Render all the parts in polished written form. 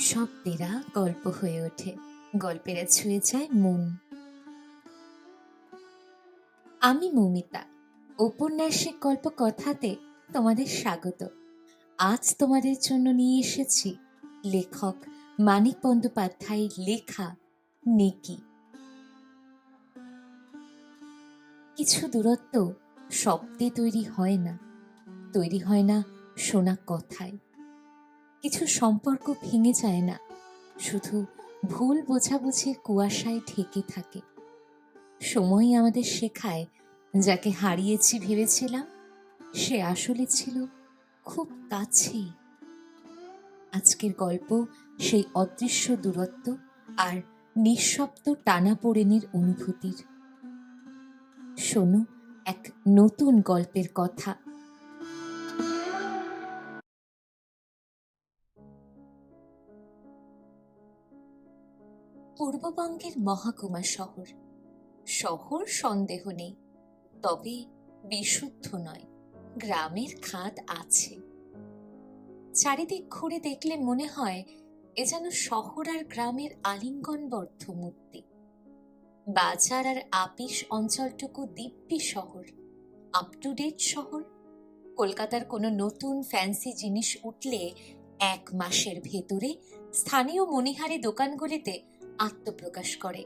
নিঃশব্দেরা গল্প হয়ে ওঠে, গল্পেরা ছুঁয়ে যায় মন। আমি মৌমিতা, ঔপন্যাসিক গল্প কথাতে তোমাদের স্বাগত। আজ তোমাদের জন্য নিয়ে এসেছি লেখক মানিক বন্দ্যোপাধ্যায়ের লেখা নেকি। কিছু দূরত্ব শব্দে তৈরি হয় না, তৈরি হয় না শোনা কথায়। কিছু সম্পর্ক ভেঙে যায় না, শুধু ভুল বোঝাবুঝির কুয়াশায় ঢেকে থাকে। সময় আমাদের শেখায়, যাকে হারিয়েছি ভেবেছিলাম সে আসলে ছিল খুব কাছেই। আজকের গল্প সেই অদৃশ্য দূরত্ব আর নিঃশব্দ টানাপোড়েনের অনুভূতির। শোনো এক নতুন গল্পের কথা। পূর্ববঙ্গের মহাকুমা শহর। শহর সন্দেহ নেই, তবে বিশুদ্ধ নয়। গ্রামের খাদ আছে। চারিদিক ঘুরে দেখলে মনে হয় এ যেন শহর আর গ্রামের আলিঙ্গনবদ্ধ মূর্তি। বাজার আর আপিস অঞ্চলটুকু দিব্যি শহর, আপ টু ডেট শহর। কলকাতার কোনো নতুন ফ্যান্সি জিনিস উঠলে 1 মাসের ভেতরে স্থানীয় মণিহারি দোকানগুলিতে আত্মপ্রকাশ করে।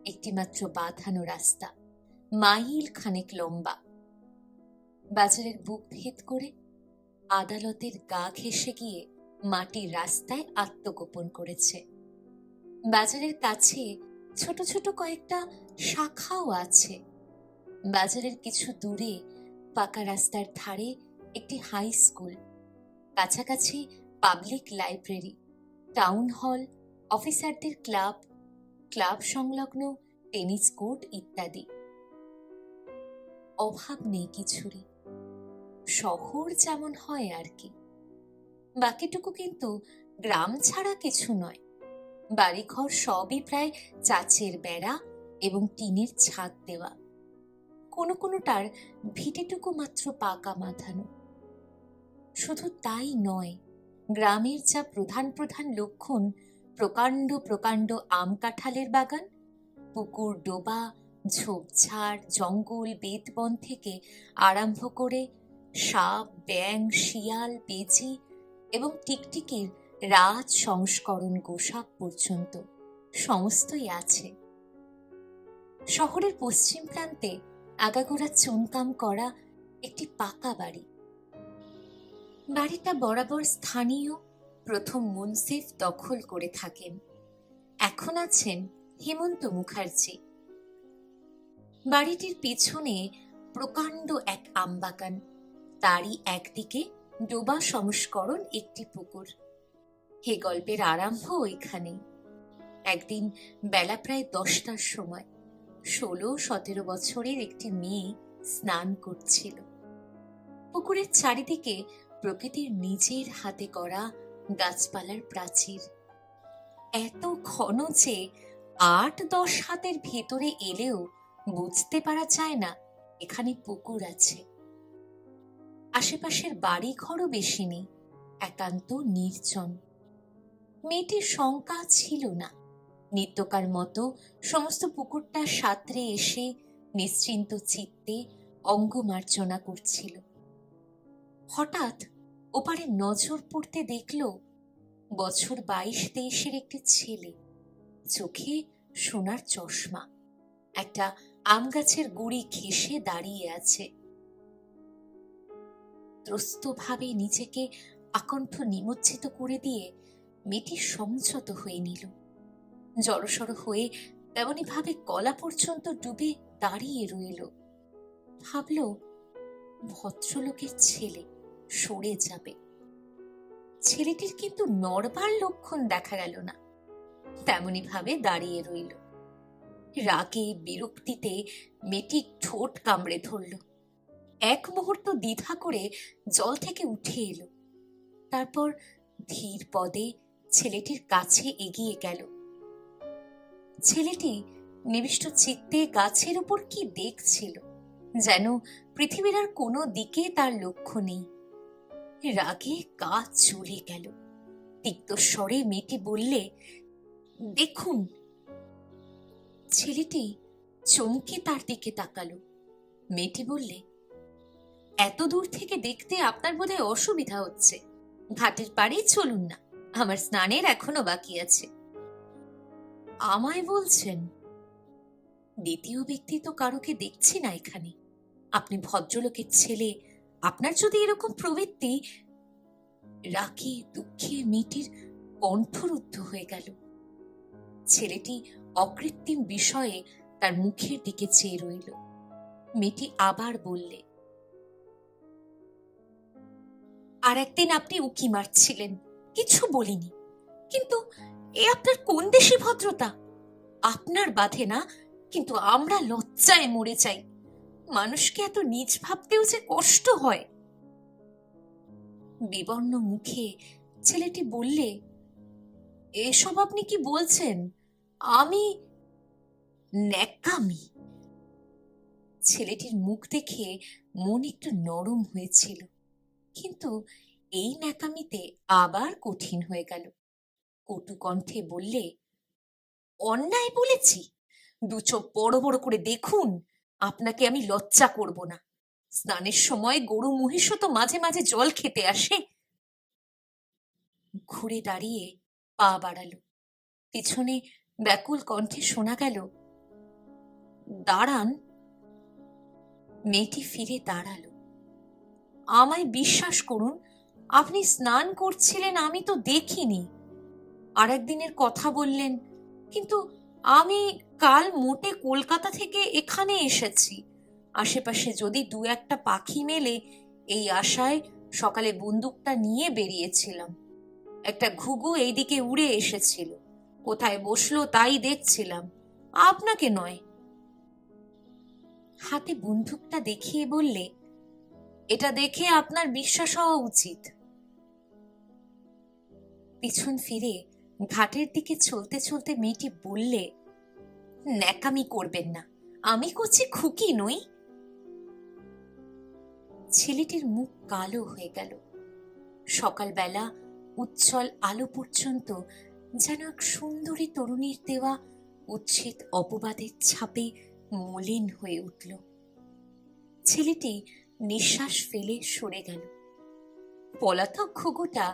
একটিমাত্র বাঁধানো রাস্তা, মাইল খানেক লম্বা। বাজারের বুক ভেদ করে আদালতের গা ঘেঁষে গিয়ে মাটির রাস্তায় আত্মগোপন করেছে। বাজারের কাছে ছোট ছোট কয়েকটা শাখাও আছে। বাজারের কিছু দূরে পাকা রাস্তার ধারে একটি হাই স্কুল, কাছাকাছি পাবলিক লাইব্রেরি, টাউন হল, অফিসারদের ক্লাব, ক্লাব সংলগ্ন টেনিস কোর্ট ইত্যাদি। অভাব নেই কিছুরই, শহর যেমন হয় আর কি। বাকিটুকু কিন্তু গ্রাম ছাড়া কিছু নয়। বাড়িঘর সবই প্রায় চাচের বেড়া এবং টিনের ছাদ দেওয়া। কোনো কোনোটার ভিটেটুকু মাত্র পাকা বাঁধানো। শুধু তাই নয়, গ্রামের যা প্রধান প্রধান লক্ষণ, প্রকাণ্ড প্রকাণ্ড আম কাঁঠালের বাগান, পুকুর ডোবা, ঝোপঝাড়, জঙ্গল, বেতবন থেকে আরম্ভ করে সাপ, ব্যাঙ, শিয়াল, বেজি এবং টিকটিকির রাজ সংস্করণ গোসাপ পর্যন্ত সমস্তই আছে। শহরের পশ্চিম প্রান্তে আগাগোড়া চুনকাম করা একটি পাকা বাড়ি। বাড়িটা বরাবর স্থানীয় প্রথম মুন্সিফ দখল করে থাকেন। এখন আছেন হেমন্ত মুখার্জি। বাড়িটির পিছনে প্রকাণ্ড এক আমবাগান, তারই একদিকে ডোবা সংস্করণ একটি পুকুর। হে গল্পের আরম্ভ ওইখানেই। একদিন বেলা প্রায় 10টার সময় 16-17 বছরের একটি মেয়ে স্নান করছিল। পুকুরের চারিদিকে প্রকৃতির নিজের হাতে করা গাছপালার প্রাচীর, এত ঘন যে 8-10 হাতের ভেতরে এলেও বুঝতে পারা যায় না এখানে পুকুর আছে। আশেপাশের বাড়ি ঘরও বেশি নেই, একান্ত নির্জন। মেয়েটির শঙ্কা ছিল না, নিত্যকার মতো সমস্ত পুকুরটা সাঁতরে এসে নিশ্চিন্ত চিত্তে অঙ্গমার্জনা করছিল। হঠাৎ ওপারে নজর পড়তে দেখল বছর 22-23-এর একটি ছেলে, চোখে সোনার চশমা, একটা আম গাছের গুড়ি ঘেঁষে দাঁড়িয়ে আছে। ত্রস্তভাবে নিজেকে আকণ্ঠ নিমজ্জিত করে দিয়ে মেয়েটি সংযত হয়ে নিল। জড়সড় হয়ে তেমনি ভাবে গলা পর্যন্ত ডুবে দাঁড়িয়ে রইল। ভাবল ভদ্রলোকের ছেলে, সরে যাবে। ছেলেটির কিন্তু নড়বার লক্ষণ দেখা গেল না, তেমনি ভাবে দাঁড়িয়ে রইল। রাগে বিরক্তিতে মেয়েটি ঠোঁট কামড়ে ধরল। এক মুহূর্ত দ্বিধা করে জল থেকে উঠে এলো। তারপর ধীর পদে ছেলেটির কাছে এগিয়ে গেল। ছেলেটি নিবিষ্ট চিত্তে গাছের উপর কি দেখছিল, যেন পৃথিবীর আর কোনো দিকে তার লক্ষ্য নেই। রাগে গা জ্বলে গেল। তিক্ত স্বরে মেয়েটি বললে, দেখুন। ছেলেটি চমকে তার দিকে তাকালো। মেয়েটি বললে, এত দূর থেকে দেখতে আপনার বোধহয় অসুবিধা হচ্ছে, ঘাটের পাড়েই চলুন না, আমার স্নানের এখনো বাকি আছে। আমায় বলছেন? দ্বিতীয় ব্যক্তি তো কারোকে দেখছি না এখানে। আপনি ভদ্রলোকের ছেলে, আপনার যদি এরকম প্রবৃত্তি। রাগে দুঃখে মেয়েটির কণ্ঠরুদ্ধ হয়ে গেল। ছেলেটি অকৃত্রিম বিষয়ে তার মুখের দিকে চেয়ে রইল। মেয়েটি আবার বললে, আর একদিন আপনি উকি মারছিলেন, কিছু বলিনি, কিন্তু এ আপনার কোন দেশি ভদ্রতা? আপনার বাধে না, কিন্তু আমরা লজ্জায় মরে যাই। মানুষকে এত নীচ ভাবতেও যে কষ্ট হয়। বিবর্ণ মুখে ছেলেটি বললে, এসব আপনি কি বলছেন? আমি ন্যাকামি। ছেলেটির মুখ দেখে মন একটু নরম হয়েছিল, কিন্তু এই ন্যাকামিতে আবার কঠিন হয়ে গেল। কটু কণ্ঠে বললে, অন্যায় বলেছি? দু চোখ বড় বড় করে দেখুন, আপনাকে আমি লজ্জা করব না। স্নানের সময় গরু মহিষও তো মাঝে মাঝে জল খেতে আসে। ঘুরে দাঁড়িয়ে পা বাড়ালো। পিছনে ব্যাকুল কণ্ঠে শোনা গেল, দাঁড়ান। মেয়েটি ফিরে দাঁড়ালো। আমায় বিশ্বাস করুন, আপনি স্নান করছিলেন, আমি তো দেখিনি। আর একদিনের কথা বললেন, কিন্তু আমি কাল মোটে কলকাতা থেকে এখানে এসেছি। আশেপাশে যদি দু একটা পাখি মেলে এই আশায় সকালে বন্দুকটা নিয়ে বেরিয়েছিলাম। একটা ঘুঘু এইদিকে উড়ে এসেছিল, কোথায় বসলো তাই দেখছিলাম, আপনাকে নয়। হাতে বন্দুকটা দেখিয়ে বললে, এটা দেখে আপনার বিশ্বাস হওয়া উচিত। পিছন ফিরে ঘাটের দিকে চলতে চলতে মেয়েটি বললে, ন্যাকামি করবেন না, আমি কচি খুকি নই। ছেলেটির মুখ কালো হয়ে গেল। সকালবেলা উজ্জ্বল আলো পর্যন্ত যেন এক সুন্দরী তরুণীর দেওয়া উচ্ছেদ অপবাদের ছাপে মলিন হয়ে উঠল। ছেলেটি নিঃশ্বাস ফেলে সরে গেল। পলাতক ঘুঘুটা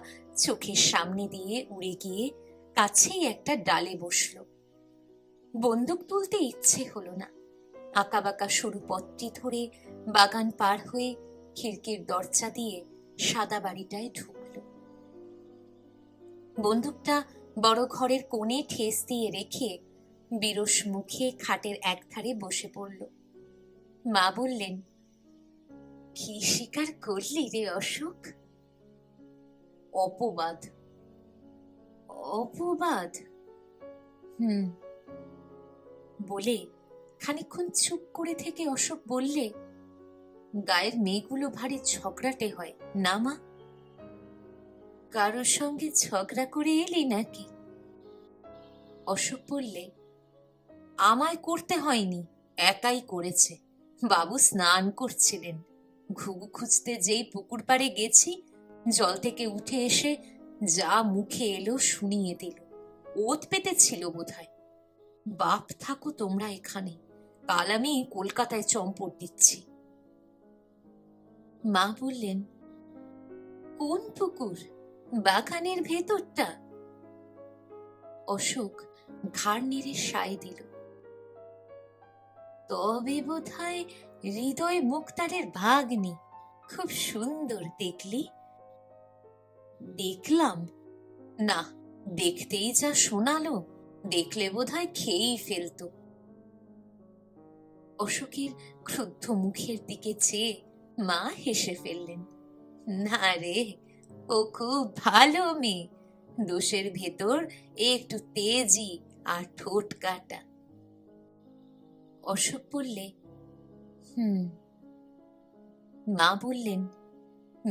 চোখের সামনে দিয়ে উড়ে গিয়ে কাছেই একটা ডালে বসল। বন্দুক তুলতে ইচ্ছে হলো না। আঁকাবাঁকা সরু পথটি ধরে বাগান পার হয়ে খিড়কির দরজা দিয়ে সাদা বাড়িটায় ঢুকল। বন্দুকটা বড় ঘরের কোণে ঠেস দিয়ে রেখে বিরস মুখে খাটের একধারে বসে পড়ল। মা বললেন, কি স্বীকার করলি রে অশোক? অপবাদ। অপবাদ? বলে খানিকক্ষণ চুপ করে থেকে অশোক বললে, গায়ের মেয়েগুলো ভারী ঝগড়াটে হয় না মা? কারোর সঙ্গে ঝগড়া করে এলি নাকি? অশোক বললে, আমায় করতে হয়নি, একাই করেছে। বাবু স্নান করছিলেন, ঘুঘু খুঁজতে যেই পুকুর পাড়ে গেছি, জল থেকে উঠে এসে যা মুখে এলো শুনিয়ে দিল। ওত পেতেছিল বোধহয়। বাপ থাকো তোমরা এখানে, কাল আমি কলকাতায় চম্পট দিচ্ছি। মা বললেন, কোন পুকুর? বাগানের ভেতরটা? অশোক ঘাড় নেড়ে সায় দিল। তবে বোধহয় হৃদয় মুক্তারের ভাগ্নি, খুব সুন্দর দেখলি? দেখলাম না, দেখতেই যা শোনালো, দেখলে বোধহয় খেয়েই ফেলতো। অশোকের ক্রুদ্ধ মুখের দিকে চেয়ে মা হেসে ফেললেন। না রে, ও খুব ভালো মেয়ে, দোষের ভেতর একটু তেজি আর ঠোঁট কাটা। অশোক বললে, মা বললেন,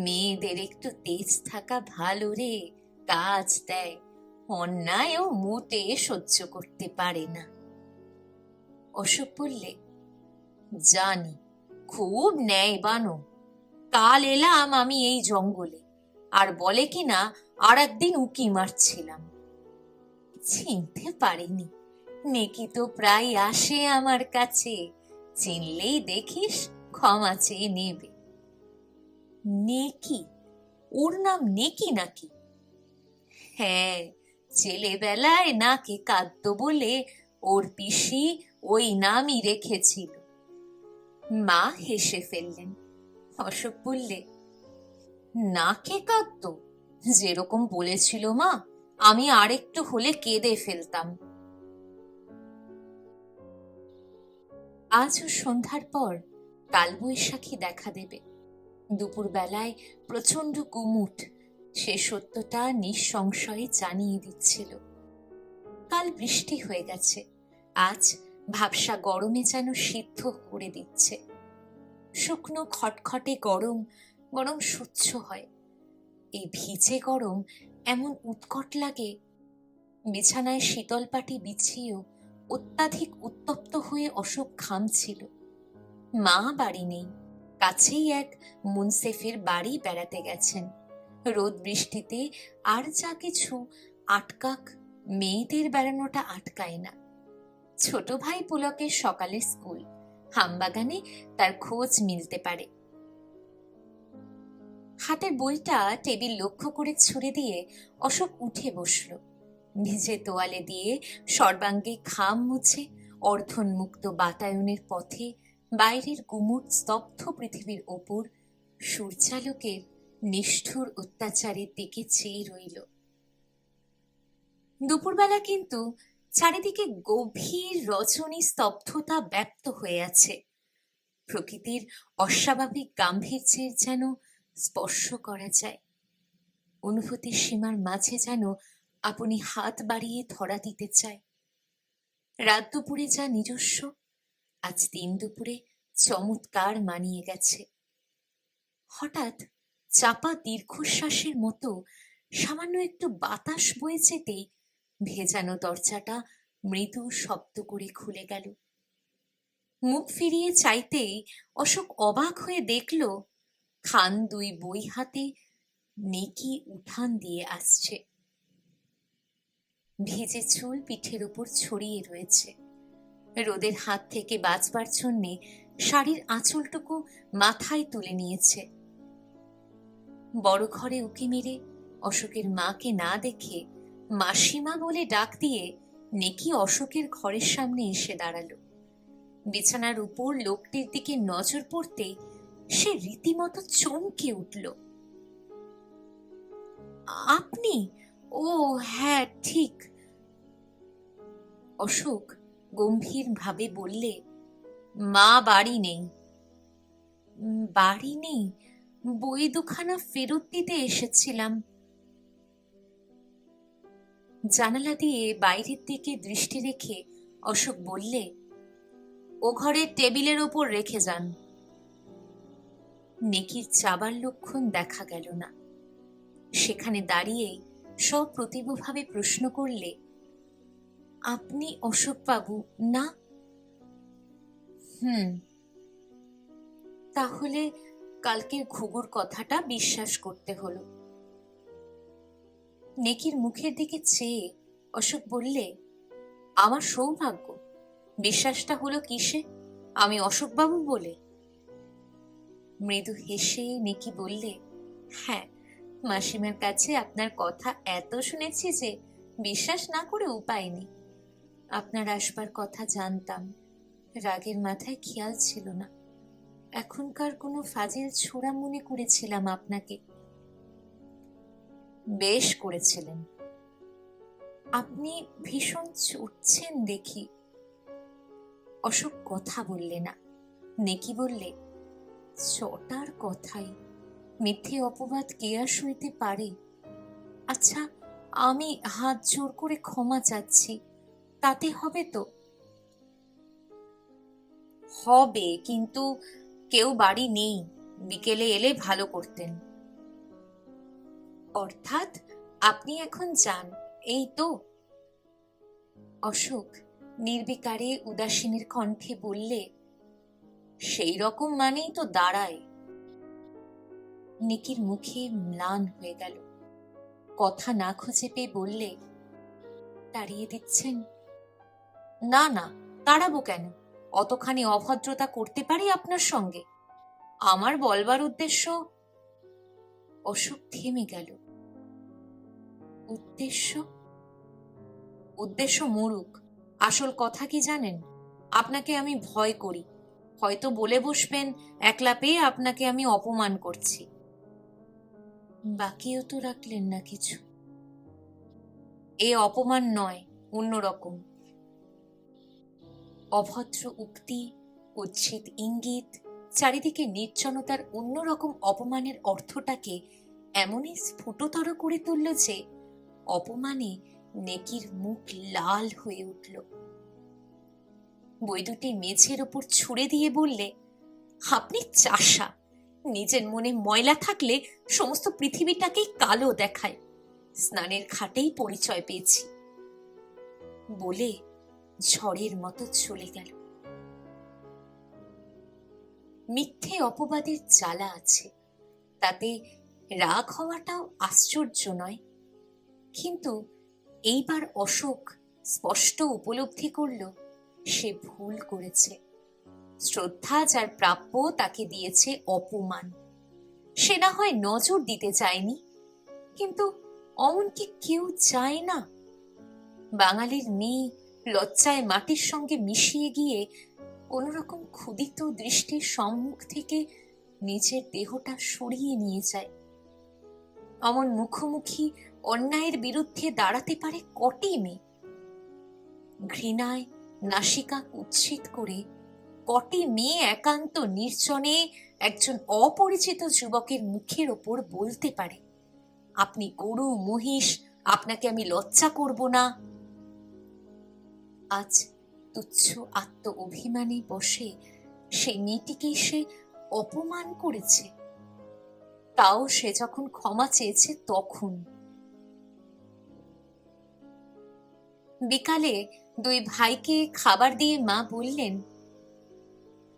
মেয়েদের একটু তেজ থাকা ভালো রে, কাজ দেয়, অন্যায় ও মোটে সহ্য করতে পারে না। অশোক বললে, জানি, খুব ন্যায়বান। কাল এলাম আমি এই জঙ্গলে, আর বলে কিনা আর একদিন উকি মারছিলাম। চিনতে পারিনি। নেকি তো প্রায় আসে আমার কাছে, চিনলেই দেখিস ক্ষমা চেয়ে নেবে। নেকি? ওর নাম নেকি নাকি? হ্যাঁ, ছেলেবেলায় নাকে কাঁদতো বলে ওর পিসি ওই নামই রেখেছিল। মা হেসে ফেললেন। অশোক বললে, নাকে কাঁদতো? যেরকম বলেছিল মা, আমি আরেকটু হলে কেঁদে ফেলতাম। আজও সন্ধ্যার পর কালবৈশাখী দেখা দেবে। দুপুর বেলায় প্রচন্ড গুমুট সে সত্যটা নিঃসংশয়ে জানিয়ে দিচ্ছিল। কাল বৃষ্টি হয়ে গেছে, আজ ভাবসা গরমে যেন সিদ্ধ করে দিচ্ছে। শুকনো খটখটে গরম বরং সহ্য হয়, এই ভিজে গরম এমন উৎকট লাগে। বিছানায় শীতল পাটি বিছিয়েও অত্যাধিক উত্তপ্ত হয়ে অশোক ঘামছিল। মা বাড়ি নেই, কাছেই এক মুনসেফের বাড়ি বেড়াতে গেছেন। রোদ বৃষ্টিতে আর যা কিছু আটকাক, মেয়েদের বেড়ানোটা আটকায় না। ছোট ভাই পুলকের সকালের স্কুল, হামবাগানে তার খোঁজ মিলতে পারে। হাতের বইটা টেবিল লক্ষ্য করে ছুড়ে দিয়ে অশোক উঠে বসল। ভিজে তোয়ালে দিয়ে সর্বাঙ্গে ঘাম মুছে অর্ধন্মুক্ত বাতায়নের পথে বাইরের গুমুট স্তব্ধ পৃথিবীর ওপর সূর্যালোকের নিষ্ঠুর অত্যাচারের দিকে চেয়ে রইল। দুপুরবেলা কিন্তু চারিদিকে গভীর রজনী স্তব্ধতা ব্যাপ্ত হয়ে আছে। প্রকৃতির অস্বাভাবিক গাম্ভীর্যের যেন স্পর্শ করা যায়। অনুভূতির সীমার মাঝে যেন আপনি হাত বাড়িয়ে ধরা দিতে চায়। রাত দুপুরে যা নিজস্ব, আজ দিন দুপুরে চমৎকার মানিয়ে গেছে। হঠাৎ চাপা দীর্ঘশ্বাসের মতো সামান্য একটু বাতাস বয়ে যেতেই ভেজানো দরজাটা মৃদু শব্দ করে খুলে গেল। মুখ ফিরিয়ে চাইতেই অশোক অবাক হয়ে দেখল খান দুই বই হাতে নেকি উঠান দিয়ে আসছে। ভিজে চুল পিঠের উপর ছড়িয়ে রয়েছে। রোদের হাত থেকে বাঁচবার জন্যে শাড়ির আঁচলটুকু মাথায় তুলে নিয়েছে। বড় ঘরে উকি মেরে অশোকের মাকে না দেখে মাসিমা বলে ডাক দিয়ে নেকি অশোকের ঘরের সামনে এসে দাঁড়ালো। বিছানার উপর লোকটির দিকে নজর পড়তে সে রীতিমতো চমকে উঠল। আপনি? ও হ্যাঁ, ঠিক। অশোক গম্ভীর ভাবে বললে, মা বাড়ি নেই। বাড়ি নেই? বই দুখানা ফেরত দিতে এসেছিলাম। জানালা দিয়ে বাইরের দিকে দৃষ্টি রেখে অশোক বললে, ও ঘরের টেবিলের ওপর রেখে যান। নেকির চাবার লক্ষণ দেখা গেল না। সেখানে দাঁড়িয়েই সপ্রতিভভাবে প্রশ্ন করলে, আপনি অশোকবাবু না? তাহলে কালকের ঘুঘুর কথাটা বিশ্বাস করতে হলো। নেকির মুখের দিকে চেয়ে অশোক বললে, আমার সৌভাগ্য। বিশ্বাসটা হলো কিসে? আমি অশোকবাবু বলে। মৃদু হেসে নেকি বললে, হ্যাঁ, মাসিমার কাছে আপনার কথা এত শুনেছি যে বিশ্বাস না করে উপায় নেই। আপনার আসবার কথা জানতাম, রাগের মাথায় খেয়াল ছিল না। এখনকার কোনো ফাজিল ছোড়া মনে করেছিলাম আপনাকে। বেশ করেছিলেন। আপনি ভীষণ চটছেন দেখি। অশোক কথা বললে না। নেকি বললে, চটার কথাই মিথ্যে অপবাদ কে আর সইতে পারে? আচ্ছা, আমি হাত জোর করে ক্ষমা চাচ্ছি, তাতে হবে তো? হবে, কিন্তু কেউ বাড়ি নেই। বিকেলে এলে ভালো করতেন। অর্থাৎ আপনি এখন যান, এই তো? অশোক নির্বিকারে উদাসীনের কণ্ঠে বললে, সেই রকম মানেই তো দাঁড়ায়। নিকির মুখে ম্লান হয়ে গেল। কথা না খুঁজে পেয়ে বললে, তাড়িয়ে দিচ্ছেন? না না, তাড়াবো কেন? অতখানি অভদ্রতা করতে পারি আপনার সঙ্গে? আমার বলবার উদ্দেশ্য। অশোক থেমে গেল। উদ্দেশ্য? উদ্দেশ্য মরুক, আসল কথা কি জানেন? আপনাকে আমি ভয় করি। হয়তো বলে বসবেন একলা পেয়ে আপনাকে আমি অপমান করছি। বাকিও তো রাখলেন না কিছু। এ অপমান নয়, অন্যরকম। অভদ্র উক্তি, উচ্ছেদ ইঙ্গিত, চারিদিকে নির্জনতার অন্যরকম অপমানের অর্থটাকে এমনই স্ফুটতর করে তুলল যে অপমানে নেকির মুখ লাল হয়ে উঠল। বই দুটি মেঝের ওপর ছুঁড়ে দিয়ে বললে, আপনি চাষা। নিজের মনে ময়লা থাকলে সমস্ত পৃথিবীটাকেই কালো দেখায়। স্নানের ঘাটেই পরিচয় পেয়েছি। বলে ঝড়ের মতো চলে গেল। মিথ্যে অপবাদের জ্বালা আছে, তাতে রাগ হওয়াটাও আশ্চর্য নয়। কিন্তু এইবার অশোক স্পষ্ট উপলব্ধি করল সে ভুল করেছে। শ্রদ্ধা যার প্রাপ্য তাকে দিয়েছে অপমান। সে না হয় নজর দিতে চায়নি, কিন্তু অমন কি কেউ চায় না? বাঙালির মেয়ে লজ্জায় মাটির সঙ্গে মিশিয়ে গিয়ে কোন রকম ক্ষুদিত দৃষ্টির সম্মুখ থেকে নিজের দেহটা সরিয়ে নিয়ে যায়। অমন মুখোমুখি অন্যায়ের বিরুদ্ধে দাঁড়াতে পারে কটি মেয়ে? ঘৃণায় নাসিকা কুৎসিত করে কটি মেয়ে একান্ত নির্জনে একজন অপরিচিত যুবকের মুখের ওপর বলতে পারে, আপনি গরু মহিষ, আপনাকে আমি লজ্জা করব না? আজ তুচ্ছ আত্ম অভিমানে বসে সেই মেয়েটিকেই সে অপমান করেছে। তাও সে যখন ক্ষমা চেয়েছে তখন। বিকালে দুই ভাইকে খাবার দিয়ে মা বললেন,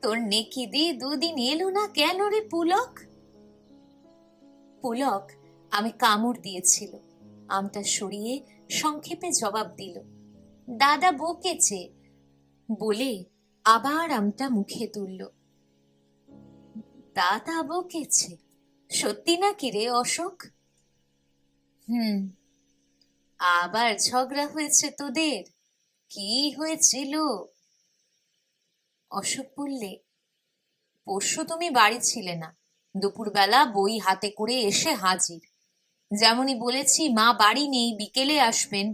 তোর নেকি দিয়ে দুদিন এলো না কেন রে পুলক? পুলক আমি কামড় দিয়েছিল। আমটা সরিয়ে সংক্ষেপে জবাব দিল, দাদা বকেছে, বলে আবার আমটা মুখে তুলল। দাদা বকেছে? সত্যি নাকি রে অশোক? আবার ঝগড়া হয়েছে তোদের? কি হয়েছিল? অশোক বললে, পরশু তুমি বাড়ি ছিলে না। দুপুরবেলা বই হাতে করে এসে হাজির। যেমনই বলেছি মা বাড়ি নেই, বিকেলে আসবেন,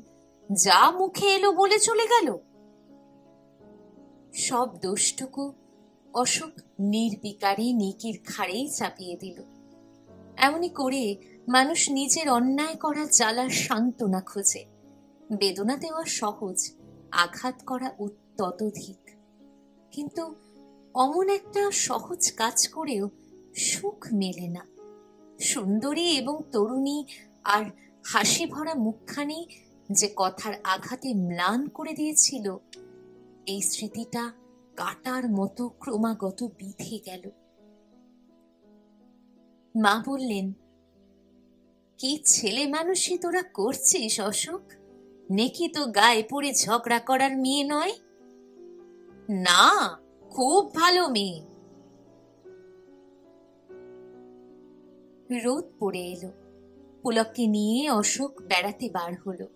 যা মুখে এলো বলে চলে গেল। সব দোষটুকু অশোক নির্বিকারে নেকির ঘাড়েই চাপিয়ে দিল। এমনি করে মানুষ নিজের অন্যায় করা জ্বালার সান্ত্বনা খোঁজে। বেদনা দেওয়া সহজ, আঘাত করা ততোধিক। কিন্তু অমন একটা সহজ কাজ করেও সুখ মেলে না। সুন্দরী এবং তরুণী আর হাসি ভরা মুখখানি যে কথার আঘাতে ম্লান করে দিয়েছিল, এই স্মৃতিটা কাটার মতো ক্রমাগত বিঁধে গেল। মা বললেন, কি ছেলে মানুষই তোরা করছিস অশোক? নেকি তো গায়ে পড়ে ঝগড়া করার মেয়ে নয়। না, খুব ভালো মেয়ে। রোদ পড়ে এলো। পুলককে নিয়ে অশোক বেড়াতে বার হলো।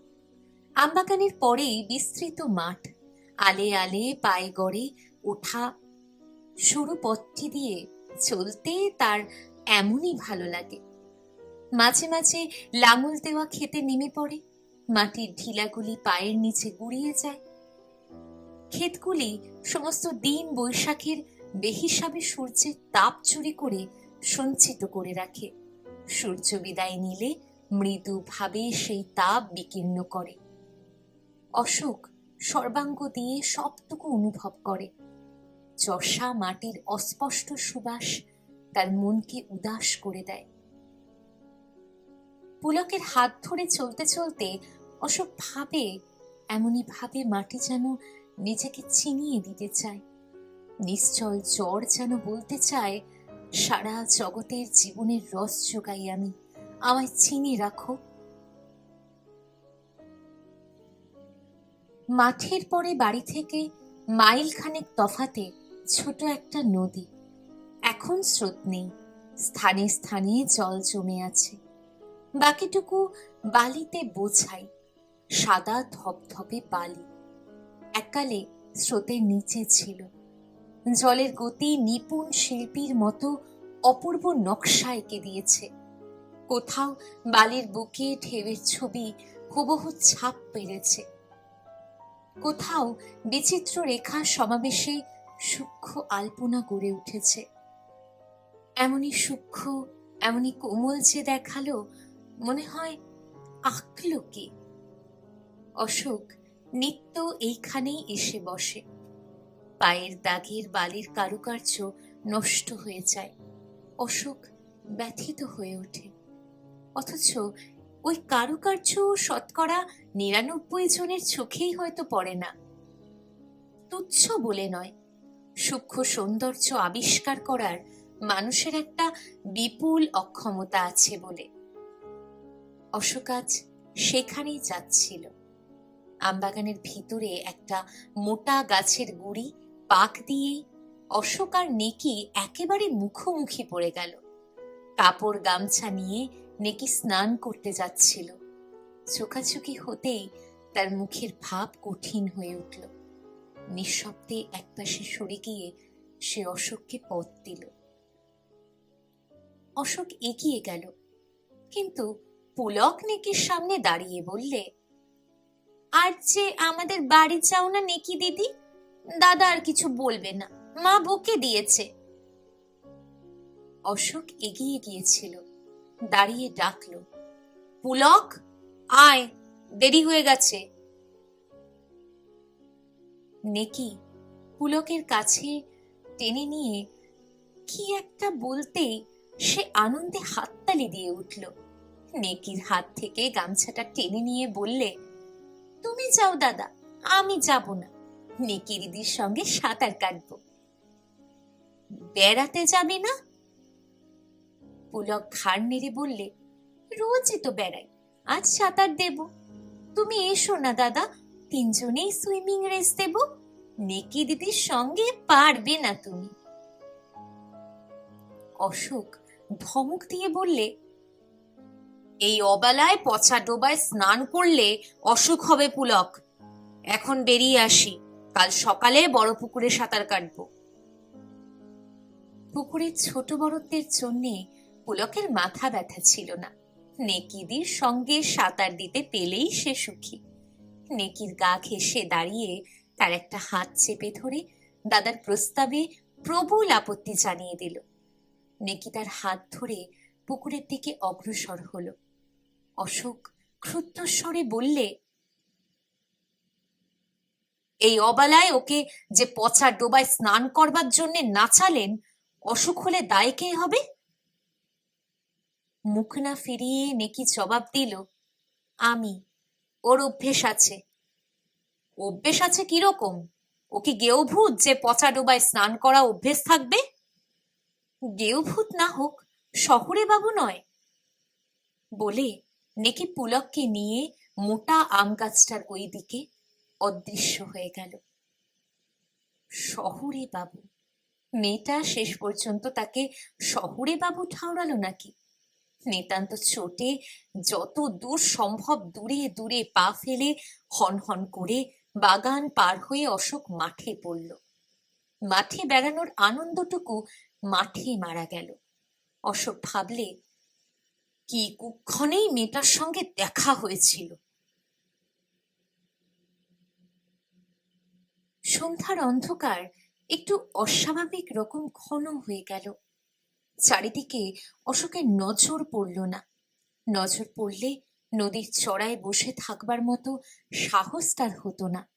আমবাগানের পরেই বিস্তৃত মাঠ, আলে আলে পায়ে গড়ে ওঠা সরু পথটি দিয়ে চলতে তার এমনই ভালো লাগে। মাঝে মাঝে লাঙল দেওয়া খেতে নেমে পড়ে, মাটির ঢিলাগুলি পায়ের নিচে গুড়িয়ে যায়। ক্ষেতগুলি সমস্ত দিন বৈশাখের বেহিসাবে সূর্যের তাপ চুরি করে সঞ্চিত করে রাখে। সূর্য বিদায় নিলে মৃদু ভাবে সেই তাপ বিকীর্ণ করে। অশোক সর্বাঙ্গ দিয়ে সবটুকু অনুভব করে। চষা মাটির অস্পষ্ট সুবাস তার মনকে উদাস করে দেয়। পুলকের হাত ধরে চলতে চলতে অশোক ভাবে, এমনই ভাবে মাটি যেন নিজেকে চিনিয়ে দিতে চায়। নিশ্চল জ্বর যেন বলতে চায়, সারা জগতের জীবনের রস যোগাই আমি, আমায় চিনি রাখো। মাঠের পরে বাড়ি থেকে মাইল খানেক তফাতে ছোট একটা নদী। এখন স্রোত নেই, স্থানে স্থানে জল জমে আছে। বাকিটুকু বালিতে বোঝাই, সাদা ধপধপে বালি। এককালে স্রোতের নিচে ছিল। জলের গতি নিপুণ শিল্পীর মতো অপূর্ব নকশা এঁকে দিয়েছে। কোথাও বালির বুকে ঢেউয়ের ছবি হুবহু ছাপ পেরেছে, কোথাও বিচিত্র রেখা সমাবেশে সূক্ষ্ম আলপনা গড়ে উঠেছে। এমনই সূক্ষ্ম, এমনই কোমল যে দেখালো, মনে হয় আঁকলো কে। অশোক নিত্য এইখানেই এসে বসে। পায়ের দাগের বালির কারুকার্য নষ্ট হয়ে যায়। অশোক ব্যথিত হয়ে ওঠে। অথচ ওই কারুকার্য ৯৯ জনের চোখেই হয়তো পড়ে না। তুচ্ছ বলে নয়, সূক্ষ্ম সৌন্দর্য আবিষ্কার করার মানুষের একটা বিপুল অক্ষমতা আছে বলে। অশোক আজ সেখানেই যাচ্ছিল। আমবাগানের ভিতরে একটা মোটা গাছের গুড়ি পাক দিয়েই অশোক আর নেকি একেবারে মুখোমুখি পড়ে গেল। কাপড় গামছা নিয়ে নেকি স্নান করতে যাচ্ছিল। চোখাচোখি হতেই তার মুখের ভাব কঠিন হয়ে উঠল। নিঃশব্দে একপাশে সরে গিয়ে সে অশোককে পথ দিল। অশোক এগিয়ে গেল, কিন্তু পুলক নেকির সামনে দাঁড়িয়ে বললে, আর যে আমাদের বাড়ি চাও না নেকি দিদি? দাদা আর কিছু বলবে না, মা বকে দিয়েছে। অশোক এগিয়ে গিয়েছিল, দাঁড়িয়ে ডাকলো, পুলক আয়, দেরি হয়ে গেছে। নেকি পুলকের কাছে টেনে নিয়ে কি একটা বলতেই সে আনন্দে হাততালি দিয়ে উঠল। নেকির হাত থেকে গামছাটা টেনে নিয়ে বললে, তুমি যাও দাদা, আমি যাব না। নেকি দিদির সঙ্গে সাঁতার কাটবো। বেড়াতে যাবে না? পুলক ঘাড় নেড়ে বললে, রোজই তো বেড়াই, আজ সাঁতার দেব। তুমি এসো না দাদা, তিনজনেই সুইমিং রেস দেব। নেকি দিদির সঙ্গে পারবে না তুমি। অশোক ধমক দিয়ে বললে, এই অবেলায় পচা ডোবায় স্নান করলে অসুখ হবে পুলক। এখন বেরিয়ে আসি, কাল সকালে বড় পুকুরে সাঁতার কাটবো। পুকুরের ছোট বড়দের জন্য পুলকের মাথা ব্যথা ছিল না। নেকিদির সঙ্গে সাঁতার দিতে পেলেই সে সুখী। নেকির গা ঘেঁষে দাঁড়িয়ে তার একটা হাত চেপে ধরে দাদার প্রস্তাবে প্রবল আপত্তি জানিয়ে দিল। নেকি তার হাত ধরে পুকুরের দিকে অগ্রসর হলো। অশোক ক্ষুব্ধ স্বরে বললে, এই অবেলায় ওকে যে পচা ডোবায় স্নান করবার জন্য নাচালেন, অসুখ হলে দায় কে হবে? মুখ না ফিরিয়ে নেকি জবাব দিল, আমি। ওর অভ্যেস আছে। অভ্যেস আছে কিরকম? ও কি গেঁয়ো-ভূত যে পচা ডোবায় স্নান করা অভ্যেস থাকবে? গেঁয়ো-ভূত না হোক, শহুরে বাবু নয়। বলে নেকি পুলককে নিয়ে মোটা আম গাছটার ওই দিকে অদৃশ্য হয়ে গেল। শহুরে বাবু, মেয়েটা শেষ পর্যন্ত তাকে শহুরে বাবু ঠাউরালো নাকি? নিতান্ত চোটে যত দূর সম্ভব দূরে দূরে পা ফেলে হন হন করে বাগান পার হয়ে অশোক মাঠে পড়ল। মাঠে বেড়ানোর আনন্দটুকু মাঠে মারা গেল। অশোক ভাবলে, কি কুক্ষণেই মেয়েটার সঙ্গে দেখা হয়েছিল। সন্ধ্যার অন্ধকার একটু অস্বাভাবিক রকম ঘন হয়ে গেল। চারিদিকে অশোকের নজর পড়ল না। নজর পড়লে নদীর চড়ায় বসে থাকবার মতো সাহস তার হতো না।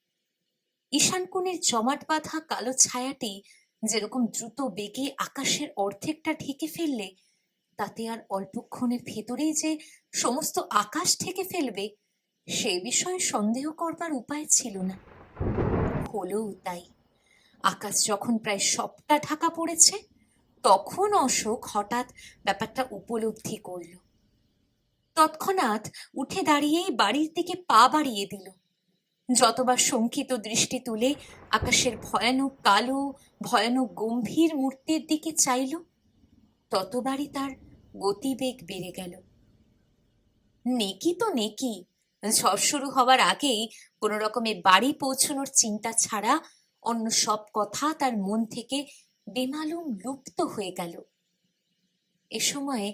ঈশান কোণের জমাট বাঁধা কালো ছায়াটি যেরকম দ্রুত বেগে আকাশের অর্ধেকটা ঢেকে ফেললে, তাতে আর অল্পক্ষণের ভেতরেই যে সমস্ত আকাশ ঢেকে ফেলবে, সে বিষয়ে সন্দেহ করবার উপায় ছিল না। হলোও তাই। আকাশ যখন প্রায় সবটা ঢাকা পড়েছে, তখন অশোক হঠাৎ ব্যাপারটা উপলব্ধি করল। তৎক্ষণাৎ উঠে দাঁড়িয়েই বাড়ির দিকে পা বাড়িয়ে দিল। যতবার শঙ্কিত দৃষ্টি তুলে আকাশের ভয়ানক কালো, ভয়ানক গম্ভীর মূর্তির দিকে চাইল, ততবারই তার গতিবেগ বেড়ে গেল। নেকি তো নেকি, ঝড় শুরু হওয়ার আগেই কোনো রকমে বাড়ি পৌঁছানোর চিন্তা ছাড়া অন্য সব কথা তার মন থেকে বেমালুম লুপ্ত হয়ে গেল। এ সময়ে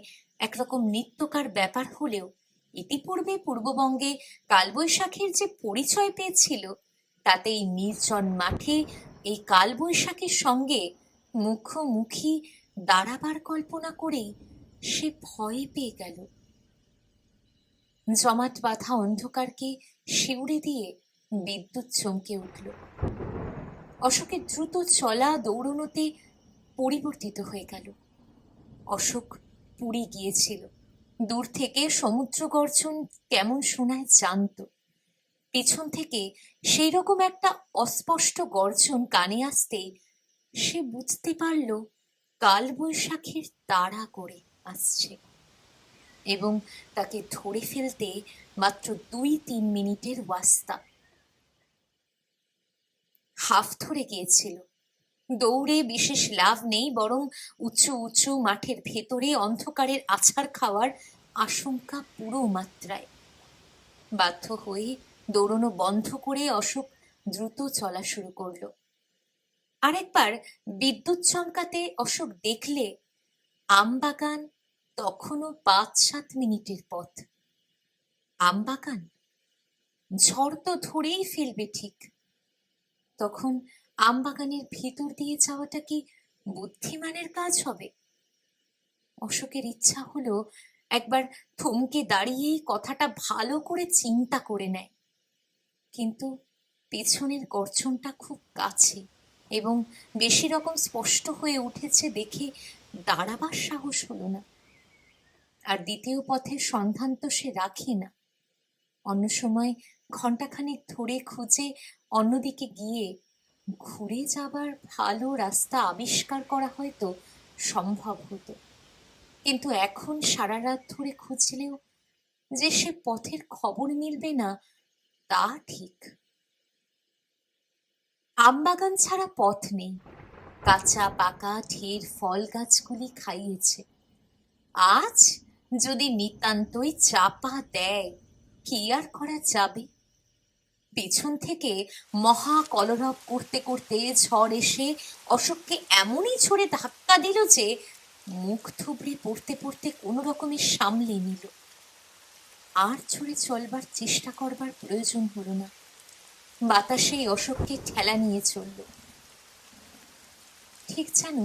একরকম নিত্যকার ব্যাপার হলেও ইতিপূর্বে পূর্ববঙ্গে কালবৈশাখীর যে পরিচয় পেয়েছিল, তাতে এই নির্জন মাঠে এই কালবৈশাখীর সঙ্গে মুখোমুখি দাঁড়াবার কল্পনা করেই সে ভয় পেয়ে গেল। জমাট বাঁধা অন্ধকারকে শিউরে দিয়ে বিদ্যুৎ চমকে উঠল। অশোকের দ্রুত চলা দৌড়নোতে পরিবর্তিত হয়ে গেল। অশোক পুরী গিয়েছিল। দূর থেকে সমুদ্র গর্জন কেমন শোনায় জানত। পিছন থেকে সেই রকম একটা অস্পষ্ট গর্জন কানে আসতেই সে বুঝতে পারল কালবৈশাখীর তাড়া করে আসছে এবং তাকে ধরে ফেলতে মাত্র 2-3 মিনিটের ওয়াস্তা। হাফ ধরে গিয়েছিল। দৌড়ে বিশেষ লাভ নেই, বরং উঁচু উঁচু মাঠের ভেতরে অন্ধকারের আছাড় খাওয়ার আশঙ্কা পুরো মাত্রায়। বাধ্য হয়ে দৌড়নো বন্ধ করে অশোক দ্রুত চলা শুরু করল। আরেকবার বিদ্যুৎ চমকাতে অশোক দেখলে আমবাগান তখনও 5-7 মিনিটের পথ। আমবাগান ঝড় তো ধরেই ফেলবে ঠিক। তখন আমবাগানের ভিতর দিয়ে যাওয়াটা কি বুদ্ধিমানের কাজ হবে? অশোকের ইচ্ছা হলো একবার থমকে দাঁড়িয়েই কথাটা ভালো করে চিন্তা করে নেয়, কিন্তু পেছনের গর্জনটা খুব কাছে এবং বেশি রকম স্পষ্ট হয়ে উঠেছে দেখে দাঁড়াবার সাহস হলো না। আর দ্বিতীয় পথের সন্ধান তো সে রাখে না। অন্য সময় ঘণ্টাখানেক ধরে খুঁজে অন্যদিকে গিয়ে ঘুরে যাবার ভালো রাস্তা আবিষ্কার করা হয়তো সম্ভব হতো, কিন্তু এখন সারা রাত ধরে খুঁজলেও যে সে পথের খবর মিলবে না তা ঠিক। আমবাগান ছাড়া পথ নেই। কাঁচা পাকা ঢের ফল গাছগুলি খাইয়েছে। আজ যদি নিতান্তই চাপা দেয়, কি আর করা যাবে? পেছন থেকে মহা কলরব করতে করতে ঝড় এসে অশোককে এমনই ঝড়ে ধাক্কা দিল যে মুখ থুবড়ে পড়তে পড়তে কোনো রকমে সামলে নিল। আর ঝড়ে চলবার চেষ্টা করবার প্রয়োজন হলো না। বাতাসেই অশোককে ঠেলা নিয়ে চলল। ঠিক যেন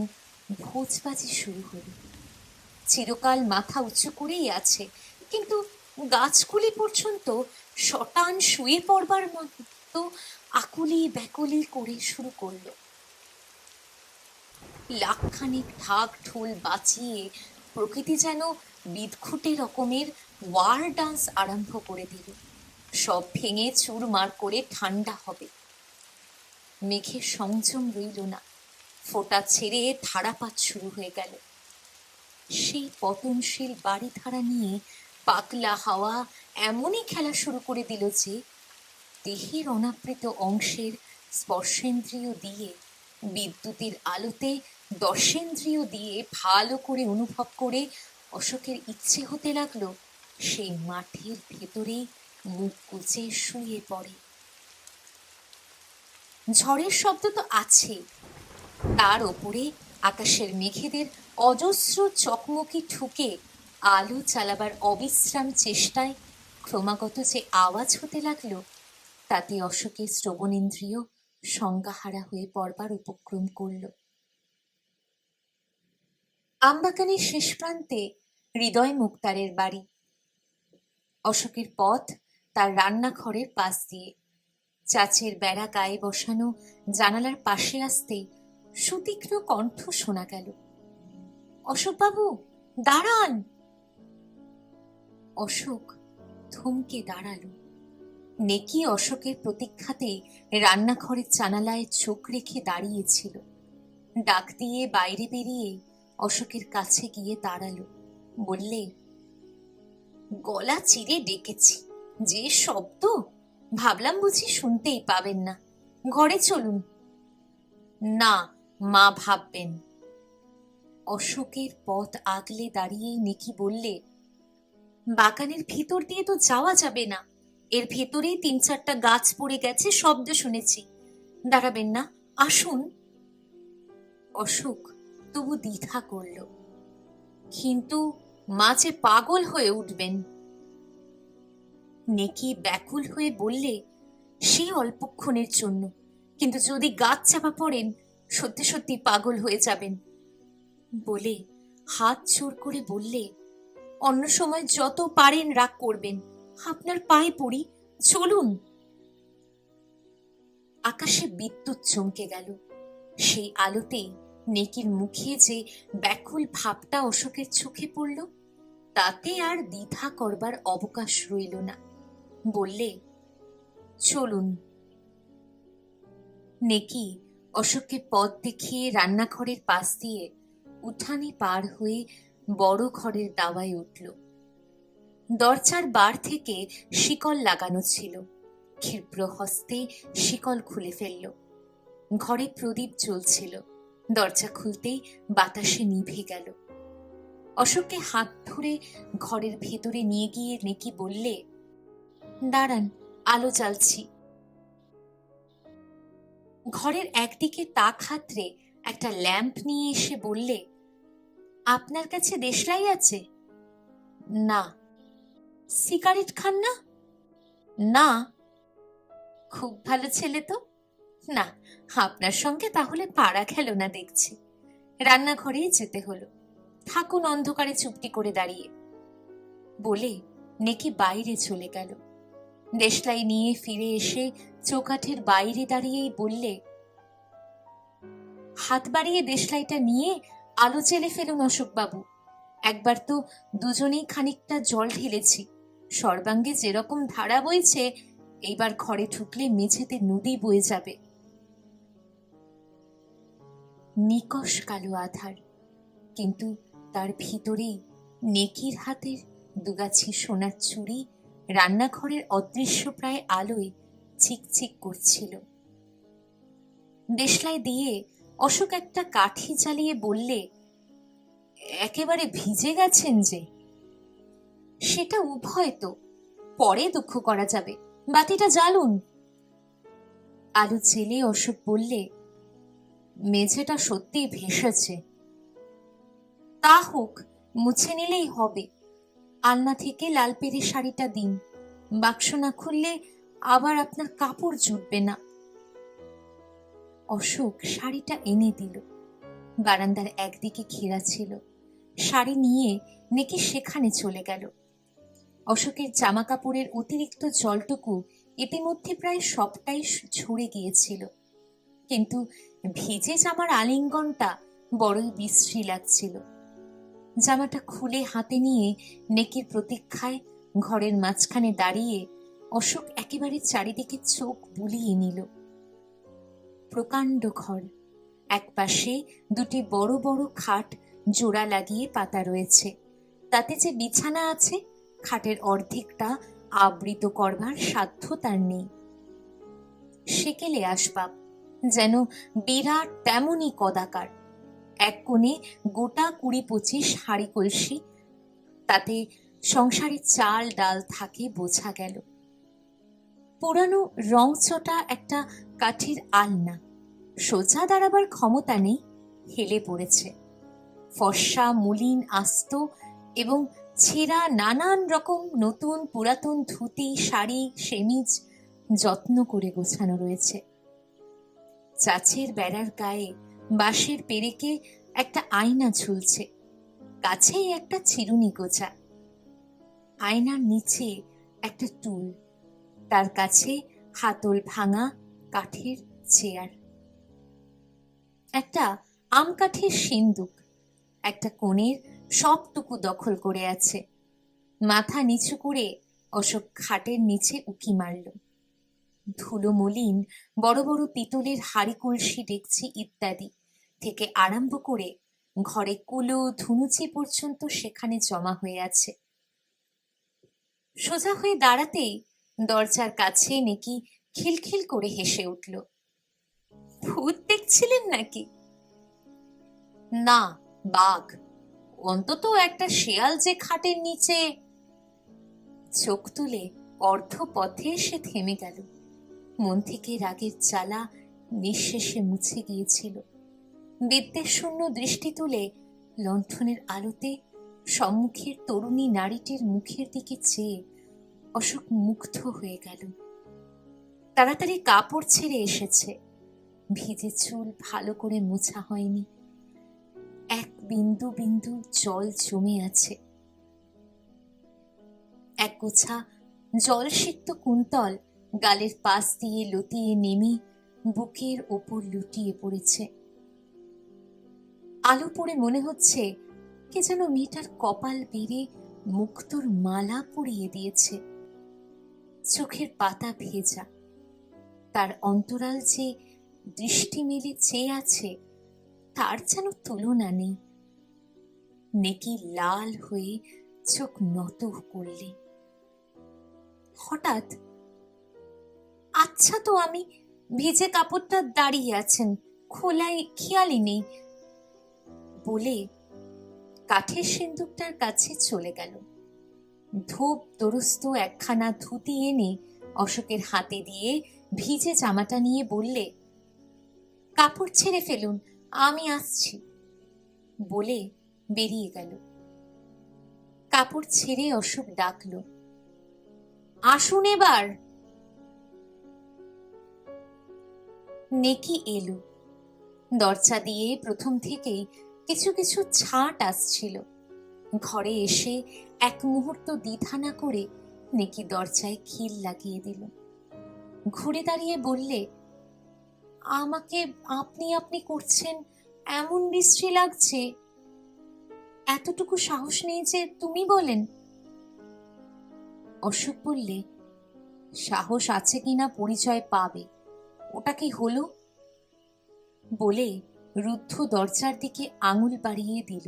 ভোজবাজি শুরু হলো। চিরকাল মাথা উঁচু করেই আছে, কিন্তু গাছগুলি পর্যন্ত শটান শুয়ে পড়বার মতো আকুলি ব্যাকুলি করে শুরু করলো। লাখখানিক ঢাক ঢোল বাজিয়ে প্রকৃতি যেন বিদঘুটে রকমের ওয়ার ডান্স আরম্ভ করে দিল। সব ভেঙে চুরমার করে ঠান্ডা হবে। মেঘের সংযম রইল না, ফোঁটা ছেড়ে ধারাপাত শুরু হয়ে গেল। সেই পতনশীল বাড়ি ধারা নিয়ে পাগলা হাওয়া এমনই খেলা শুরু করে দিল যে দেহের অনাবৃত অংশের স্পর্শেন্দ্রিয় দিয়ে বিদ্যুতের আলোতে দর্শেন্দ্রিয় দিয়ে ভালো করে অনুভব করে অশোকের ইচ্ছে হতে লাগলো সেই মাঠের ভেতরেই মুখ গুজে শুয়ে পড়ে। ঝড়ের শব্দ তো আছেই, তার ওপরে আকাশের মেঘেদের অজস্র চকমকি ঠুকে আলো চালাবার অবিশ্রাম চেষ্টায় ক্রমাগত যে আওয়াজ হতে লাগলো, তাতে অশোকের শ্রবণেন্দ্রিয় সংজ্ঞাহারা হয়ে পড়বার উপক্রম করল। আমবাগানের শেষ প্রান্তে হৃদয় মুক্তারের বাড়ি। অশোকের পথ তার রান্নাঘরের পাশ দিয়ে। চাচের বেড়া গায়ে বসানো জানালার পাশে আসতেই সুতীক্ষ্ণ কণ্ঠ শোনা গেল, অশোকবাবু দাঁড়ান। অশোক থমকে দাঁড়ালো। নেকি অশোকের প্রতীক্ষাতে রান্নাঘরের জানালায় চোখ রেখে দাঁড়িয়েছিল। ডাক দিয়ে বাইরে বেরিয়ে অশোকের কাছে গিয়ে দাঁড়ালো, বললে, গলা চিরে ডেকেছি, যে শব্দ, ভাবলাম বুঝি শুনতেই পাবেন না, ঘরে চলুন। না, মা ভাববেন। অশোকের পথ আগলে দাঁড়িয়েই নেকি বললে, বাগানের ভিতর দিয়ে তো যাওয়া যাবে না, এর ভেতরেই 3-4টা গাছ পড়ে গেছে, শব্দ শুনেছি, দাঁড়াবেন না, আসুন। অশোক তবু দ্বিধা করল, কিন্তু মা যে পাগল হয়ে উঠবেন। নেকি ব্যাকুল হয়ে বললে, সে অল্পক্ষণের জন্য, কিন্তু যদি গাছ চাপা পড়েন সত্যি সত্যি পাগল হয়ে যাবেন। বলে হাত জোর করে বললে, অন্য সময় যত পারেন রাগ করবেন, আপনার পায়ে পড়ি, চলুন। আকাশে বিদ্যুৎ চমকে গেল। সেই আলোতে নেকির মুখে যে ব্যাকুল ভাবটা অশোকের চোখে পড়ল, তাতে আর দ্বিধা করবার অবকাশ রইল না। বললে, চলুন। নেকি অশোককে পথ দেখিয়ে রান্নাঘরের পাশ দিয়ে উঠানে পার হয়ে বড় ঘরের দাওয়ায় উঠল। দরজার বার থেকে শিকল লাগানো ছিল, ক্ষিপ্র হস্তে শিকল খুলে ফেলল। ঘরে প্রদীপ জ্বলছিল, দরজা খুলতেই বাতাসে নিভে গেল। অশোককে হাত ধরে ঘরের ভেতরে নিয়ে গিয়ে নেকি বললে, দাঁড়ান, আলো জ্বালছি। ঘরের একদিকে তাক হাতড়ে একটা ল্যাম্প নিয়ে এসে বললে, আপনার কাছে দেশলাই আছে? না। সিগারেট খান না? না। খুব ভালো ছেলে তো। না, আপনার সঙ্গে তাহলে পাড়া খেলো না দেখছি। রান্নাঘরেই যেতে হলো, থাকুন অন্ধকারে চুপটি করে দাঁড়িয়ে। বলে নেকি বাইরে চলে গেল। দেশলাই নিয়ে ফিরে এসে চৌকাঠের বাইরে দাঁড়িয়েই বললে, হাত বাড়িয়ে দেশলাইটা নিয়ে আলো জেলে ফেলুন অশোকবাবু। একবার তো দুজনেই খানিকটা জল ঢেলেছি, সর্বাঙ্গে যেরকম ধারা বইছে, এইবার ঘরে ঢুকলে মেঝেতে নদী বয়ে যাবে। নিকষ কালো আধার, কিন্তু তার ভিতরেই নেকির হাতের দুগাছি সোনার চুড়ি রান্নাঘরের অদৃশ্য প্রায় আলোয় চিকচিক করছিল। দেশলাই দিয়ে অশোক একটা কাঠি জ্বালিয়ে বললে, একেবারে ভিজে গেছেন যে। সেটা উভয় তো, পরে দুঃখ করা যাবে, বাতিটা জ্বালুন। আলো জেলে অশোক বললে, মেঝেটা সত্যি ভেসেছে। তা হোক, মুছে নিলেই হবে। আলনা থেকে লাল পেরে শাড়িটা দিন, বাক্স না খুললে আবার আপনার কাপড় জুটবে না। অশোক শাড়িটা এনে দিল। বারান্দার একদিকে ঘেরা ছিল, শাড়ি নিয়ে নেকি সেখানে চলে গেল। অশোকের জামা কাপড়ের অতিরিক্ত জলটুকু ইতিমধ্যে প্রায় সবটাই ঝরে গিয়েছিল, কিন্তু ভিজে জামার আলিঙ্গনটা বড়ই বিশ্রী লাগছিল। জামাটা খুলে হাতে নিয়ে নেকির প্রতীক্ষায় ঘরের মাঝখানে দাঁড়িয়ে অশোক একেবারে চারিদিকে চোখ বুলিয়ে নিল। প্রকাণ্ড ঘর, একপাশে দুটি বড় বড় খাট জোড়া লাগিয়ে পাতা রয়েছে, তাতে যে বিছানা আছে, খাটের অর্ধেকটা আবৃত করবার সাধ্য তার নেই। সেকেলে আসবাব, যেন বিরাট তেমনই কদাকার। এক কোণে গোটা 20-25 হাঁড়ি কলসি, তাতে সংসারে চাল ডাল থাকে বোঝা গেল। পুরানো রংচটা একটা কাঠের আলনা, সোজা দাঁড়াবার ক্ষমতা নেই, হেলে পড়েছে। ফর্সা মলিন আস্ত এবং ছেঁড়া নানান রকম নতুন পুরাতন ধুতি, শাড়ি, সেমিজ যত্ন করে গোছানো রয়েছে। চাচের বেড়ার গায়ে বাঁশের পেরেকে একটা আয়না ঝুলছে, কাছেই একটা চিরুনি গোছা। আয়নার নিচে একটা টুল, তার কাছে হাতল ভাঙা কাঠের চেয়ার, একটা আম কাঠের সিন্দুক একটা কোণের সবটুকু দখল করে আছে। মাথা নিচু করে অশোক খাটের নিচে উকি মারল। ধুলো মলিন বড় বড় পিতলের হাঁড়ি কলসি ডেকচি ইত্যাদি থেকে আরম্ভ করে ঘরে কুলো ধুনুচি পর্যন্ত সেখানে জমা হয়ে আছে। সোজা হয়ে দাঁড়াতেই দরজার কাছে নেকি খিলখিল করে হেসে উঠল। ভূত দেখছিলেন নাকি? না, বাঘ। অন্তত একটা শেয়াল যে খাটের নিচে। চোখ তুলে অর্ধপথে সে থেমে গেল। মন থেকে রাগের জ্বালা নিঃশেষে মুছে গিয়েছিল। বিদ্বেষশূন্য দৃষ্টি তুলে লণ্ঠনের আলোতে সম্মুখের তরুণী নারীটির মুখের দিকে চেয়ে অশোক মুগ্ধ হয়ে গেল। তাড়াতাড়ি কাপড় ছেড়ে এসেছে। ভিজে চুল ভালো করে মোছা হয়নি, এক বিন্দু বিন্দু জল জমে আছে। এক গোছা জলসিক্ত কুন্তল গালের পাশ দিয়ে লতিয়ে নেমে বুকের ওপর লুটিয়ে পড়েছে। আলো পড়ে মনে হচ্ছে কে যেন মেয়েটার কপাল বেড়ে মুক্তোর মালা পরিয়ে দিয়েছে। চোখের পাতা ভেজা, তার অন্তরাল যে দৃষ্টি মেলে চেয়ে আছে তার যেন তুলনা নেই। নেকি লাল হয়ে চোখ নত করলে। হঠাৎ, আচ্ছা তো আমি, ভিজে কাপড়টা দাঁড়িয়ে আছেন, খোলায় খেয়ালই নেই বলে কাঠের সিন্দুকটার কাছে চলে গেল। ধূপ দরস্ত একখানা ধুতি এনে অশোকের হাতে দিয়ে ভিজে জামাটা নিয়ে বললে, কাপড় ছেড়ে ফেলুন, আমি আসছি বলে বেরিয়ে গেল। কাপড় ছেড়ে অশোক ডাকল, আসুন এবার। নেকি এলো। দরজা দিয়ে প্রথম থেকেই কিছু কিছু ছাট আসছিল। ঘরে এসে এক মুহূর্ত দ্বিধা না করে নেকি দরজায় খিল লাগিয়ে দিল। ঘুরে দাঁড়িয়ে বললে, আমাকে আপনি আপনি করছেন, এমন বিশ্রী লাগছে। এতটুকু সাহস নেই যে তুমি বলেন? অশোক বললে, সাহস আছে কিনা পরিচয় পাবে, ওটা কি হলো বলে রুদ্ধ দরজার দিকে আঙুল বাড়িয়ে দিল।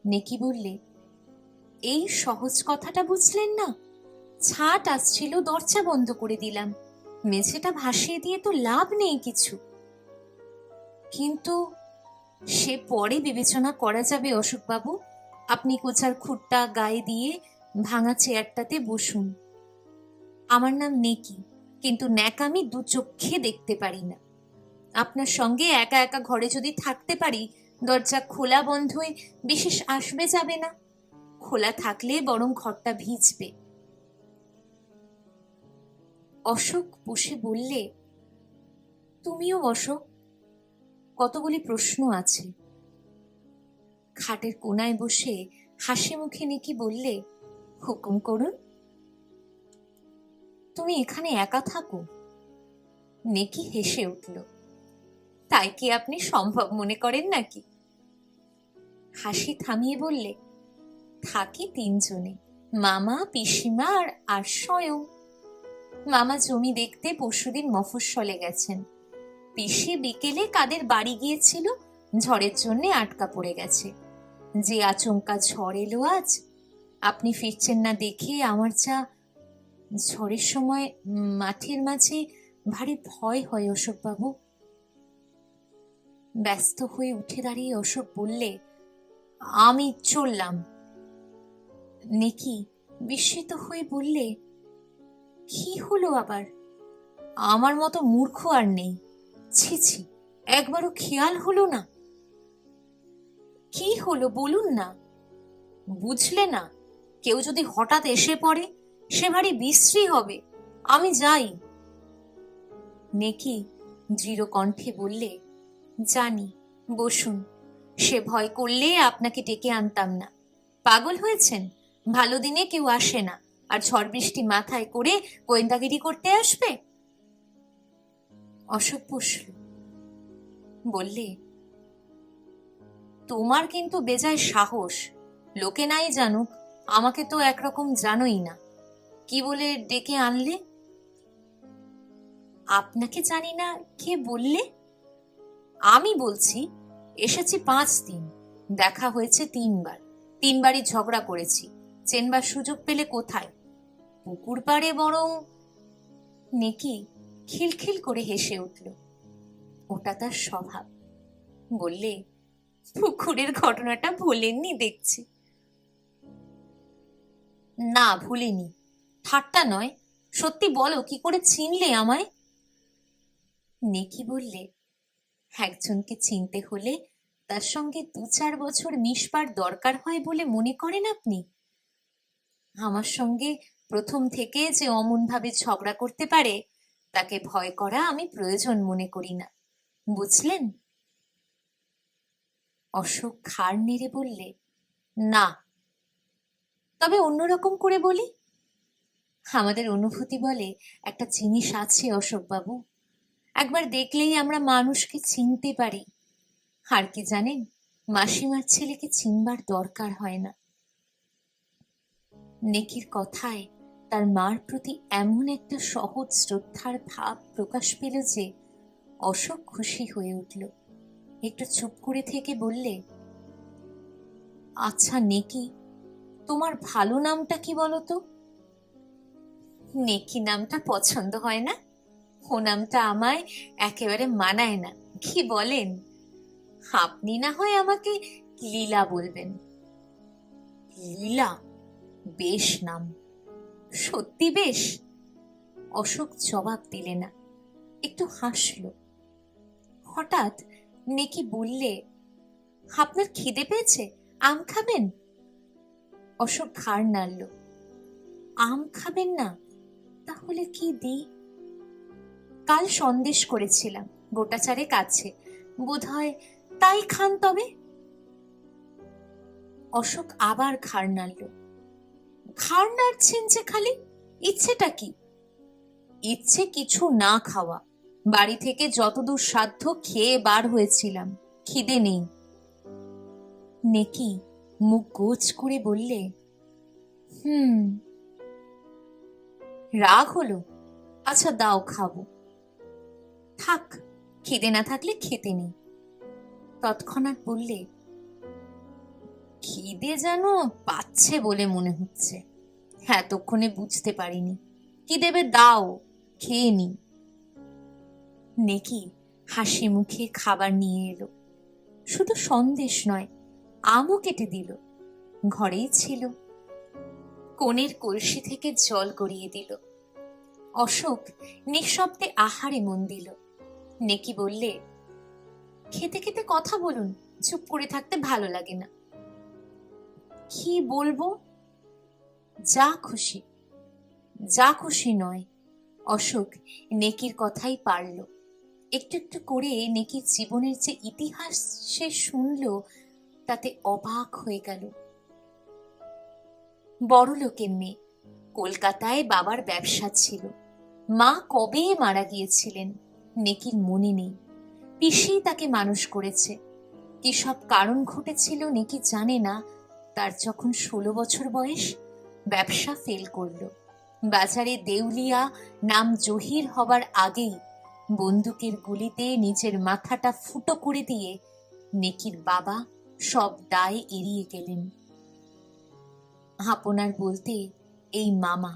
নেকি বললে, এই সহজ কথাটা বুঝলেন না? ছাট আসছিল, দরজা বন্ধ করে দিলাম, মেঝেটা ভাসিয়ে দিয়ে তো লাভ নেই কিছু। কিন্তু সে পরে বিবেচনা করা যাবে অশোকবাবু। আপনি কোচার খুঁটটা গায়ে দিয়ে ভাঙা চেয়ারটাতে বসুন। আমার নাম নেকি, কিন্তু ন্যাকামি দু চোখে দেখতে পারি না। আপনার সঙ্গে একা একা ঘরে যদি থাকতে পারি, দরজা খোলা বন্ধই বিশেষ আসবে যাবে না। খোলা থাকলে বরং ঘরটা ভিজবে। অশোক বসে বললে, তুমিও বসো, কতগুলি প্রশ্ন আছে। খাটের কোনায় বসে হাসি মুখে নেকি বললে, হুকুম করুন। তুমি এখানে একা থাকো? নেকি হেসে উঠল, তাই কি আপনি সম্ভব মনে করেন নাকি? হাসি থামিয়ে বললে, থাকি তিনজনে, মামা, পিসিমা আর স্বয়ং। মামা জমি দেখতে পরশুদিন মফস্বলে গেছেন। পিসি বিকেলে কাদের বাড়ি গিয়েছিল, ঝড়ের জন্য আটকা পড়ে গেছে। যে আচমকা ঝড় এলো আজ, আপনি ফিরছেন না দেখে আমার যা ঝড়ের সময় মাঠের মাঝে ভারী ভয় হয় অশোকবাবু। ব্যস্ত হয়ে উঠে দাঁড়িয়ে অশোক বললে, আমি চললাম। নেকি বিস্মিত হয়ে বললে, কি হলো আবার? আমার মতো মূর্খ আর নেই। ছি ছি, একবারও খেয়াল হলো না? কি হলো বলুন না। বুঝলে না, কেউ যদি হঠাৎ এসে পড়ে সে ভারী বিশ্রী হবে। আমি যাই। নেকি দৃঢ় কণ্ঠে বললে, জানি, বসুন। সে ভয় করলে আপনাকে ডেকে আনতাম না। পাগল হয়েছেন? ভালো দিনে কেউ আসে না, আর ঝড় বৃষ্টি মাথায় করে গোয়েন্দাগিরি করতে আসবে? অশোক বসল, বললে, তোমার কিন্তু বেজায় সাহস। লোকে নাই জানুক, আমাকে তো একরকম জানোই না। কি বলে ডেকে আনলে? আপনাকে জানি না, কে বললে? আমি বলছি, এসেছি 5 দিন, দেখা হয়েছে 3 বার, 3বারই ঝগড়া করেছি। চেনবার সুযোগ পেলে কোথায়, পুকুর পাড়ে বরং। নেকি খিলখিল করে হেসে উঠল। ওটা তার স্বভাব। বললে, পুকুরের ঘটনাটা ভোলেননি দেখছি। না, ভুলিনি। ঠাট্টা নয়, সত্যি বলো, কি করে চিনলে আমায়? নেকি বললে, একজনকে চিনতে হলে তার সঙ্গে 2-4 বছর মিশবার দরকার হয় বলে মনে করেন আপনি? আমার সঙ্গে প্রথম থেকে যে অমন ভাবে ঝগড়া করতে পারে, তাকে ভয় করা আমি প্রয়োজন মনে করি না, বুঝলেন? অশোক ঘাড় নেড়ে বললে, না। তবে অন্যরকম করে বলি, আমাদের অনুভূতি বলে একটা জিনিস আছে অশোকবাবু, একবার দেখলেই আমরা মানুষকে চিনতে পারি। আর কি জানেন, মাসিমার ছেলেকে চিনবার দরকার হয় না। নেকির কথায় তার মার প্রতি এমন একটা সহজ শ্রদ্ধার ভাব প্রকাশ পেল যে অশোক খুশি হয়ে উঠল। একটু চুপ করে থেকে বললে, আচ্ছা নেকি, তোমার ভালো নামটা কি বলো তো? নেকি নামটা পছন্দ হয় না? ও নামটা আমায় একেবারে মানায় না, কি বলেন? আপনি না হয় আমাকে লীলা বলবেন। লীলা? বেশ নাম, সত্যি বেশ। অশোক জবাব দিলে না, একটু হাসলো। হঠাৎ নেকি বললে, আপনার খিদে পেয়েছে, আম খাবেন? অশোক ঘাড় নাড়ল। আম খাবেন না? তাহলে কি দিই? কাল সন্দেশ করেছিলাম, গোটা 4 আছে, বোধহয় তাই খান তবে। অশোক আবার ঘাড় নাড়ল। ঘাড় নাড়ছেন যে খালি, ইচ্ছেটা কি? ইচ্ছে কিছু না খাওয়া, বাড়ি থেকে যতদূর সাধ্য খেয়ে বার হয়েছিলাম, খিদে নেই। নেকি মুখ গোছ করে বললে, রাগ হলো? আচ্ছা দাও, খাবো। থাক, খিদে না থাকলে খেতে নেই। তৎক্ষণাৎ বললে, খিদে যেন পাচ্ছে বলে মনে হচ্ছে, এতক্ষণে বুঝতে পারিনি। কি দেবে দাও, খেয়ে নি। নেকি হাসি মুখে খাবার নিয়ে এলো। শুধু সন্দেশ নয়, আমও কেটে দিল, ঘরেই ছিল। কোণের কলসি থেকে জল গড়িয়ে দিল। অশোক নিঃশব্দে আহারে মন দিল। নেকি বললে, খেতে খেতে কথা বলুন, চুপ করে থাকতে ভালো লাগে না। কি বলবো? যা খুশি। যা খুশি নয়। অশোক নেকির কথাই পারল। একটু একটু করে নেকির জীবনের যে ইতিহাস সে শুনল, তাতে অবাক হয়ে গেল। বড় লোকের মেয়ে, কলকাতায় বাবার ব্যবসা ছিল। মা কবে মারা গিয়েছিলেন নেকির মনে নেই। পিসি তাকে মানুষ করেছে। কি সব কারণ ঘটেছিল নেকি জানে না। তার যখন 16 বছর বয়স, ব্যবসা ফেল করল। বাজারে দেউলিয়া নাম জহির হবার আগেই বন্দুকের গুলিতে নিজের মাথাটা ফুটো করে দিয়ে নেকির বাবা সব দায় এড়িয়ে গেলেন। আপনার বলতে এই মামা।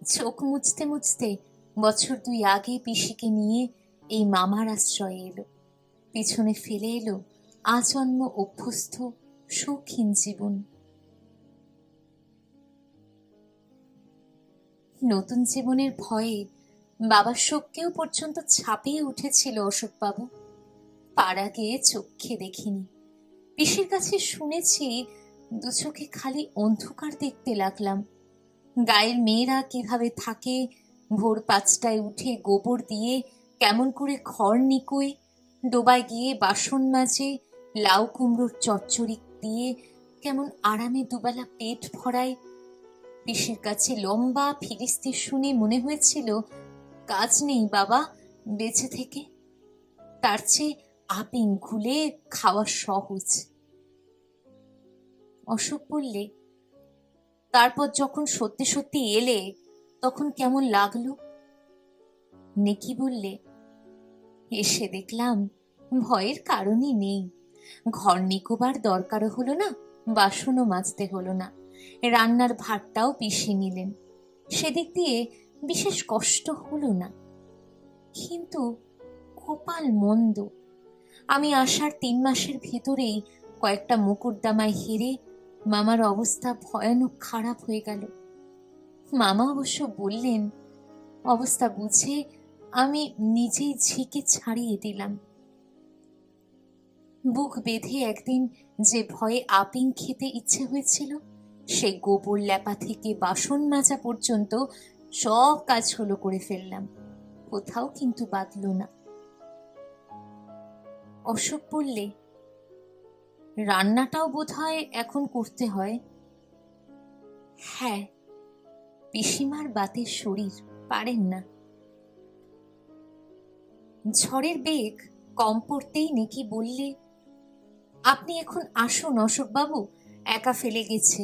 চোখ মুছতে মুছতে বছর 2 আগে পিসিকে নিয়ে এই মামার আশ্রয়ে এলো। পিছনে ফেলে এলো আজন্ম অভ্যস্ত শৌখিন জীবন। নতুন জীবনের ভয়ে বাবার শোককেও পর্যন্ত ছাপিয়ে উঠেছিল অশোকবাবু। পাড়া গিয়ে চোখে দেখিনি, পিসির কাছে শুনেছি। 2 চোখে খালি অন্ধকার দেখতে লাগলাম। গায়ের মেয়েরা কিভাবে থাকে, ভোর 5টায় উঠে গোবর দিয়ে কেমন করে খড় নিকোয়, ডোবায় গিয়ে বাসন মাজে, লাউ কুমড়োর চচ্চড়ি দিয়ে কেমন আরামে দুবেলা পেট ভরায়। পিসির কাছে লম্বা ফিরিস্তি শুনে মনে হয়েছিল, কাজ নেই বাবা বেঁচে থেকে, তার চেয়ে আপিং খুলে খাওয়া সহজ। অশোক বললে, তারপর যখন সত্যি সত্যি এলে তখন কেমন লাগলো? নেকি বললে, এসে দেখলাম ভয়ের কারণই নেই, ঘর নিকোবার দরকারও হলো না, বাসনও মাজতে হলো না, রান্নার ভাতটাও পিষে নিলেন। সেদিক দিয়ে বিশেষ কষ্ট হলো না। কিন্তু কপাল মন্দ। আমি আসার 3 মাসের ভেতরেই কয়েকটা মোকদ্দমায় হেরে মামার অবস্থা ভয়ানক খারাপ হয়ে গেল। মামা অবশ্য বললেন, অবস্থা বুঝে আমি নিজেই ঝেঁকে ছাড়িয়ে দিলাম। বুক বেঁধে একদিন যে ভয়ে আপিং খেতে ইচ্ছে হয়েছিল, সেই গোবর ল্যাপা থেকে বাসন মাজা পর্যন্ত সব কাজ হলো করে ফেললাম, কোথাও কিন্তু বাদল না। অশোক বললে, রান্নাটাও বোধহয় এখন করতে হয়। হ্যাঁ, পিসিমার বাতের শরীর, পারেন না। ঝড়ের বেগ কম পড়তেই নেকি বললে, আপনি এখন আসুন অশোকবাবু, একা ফেলে গেছে।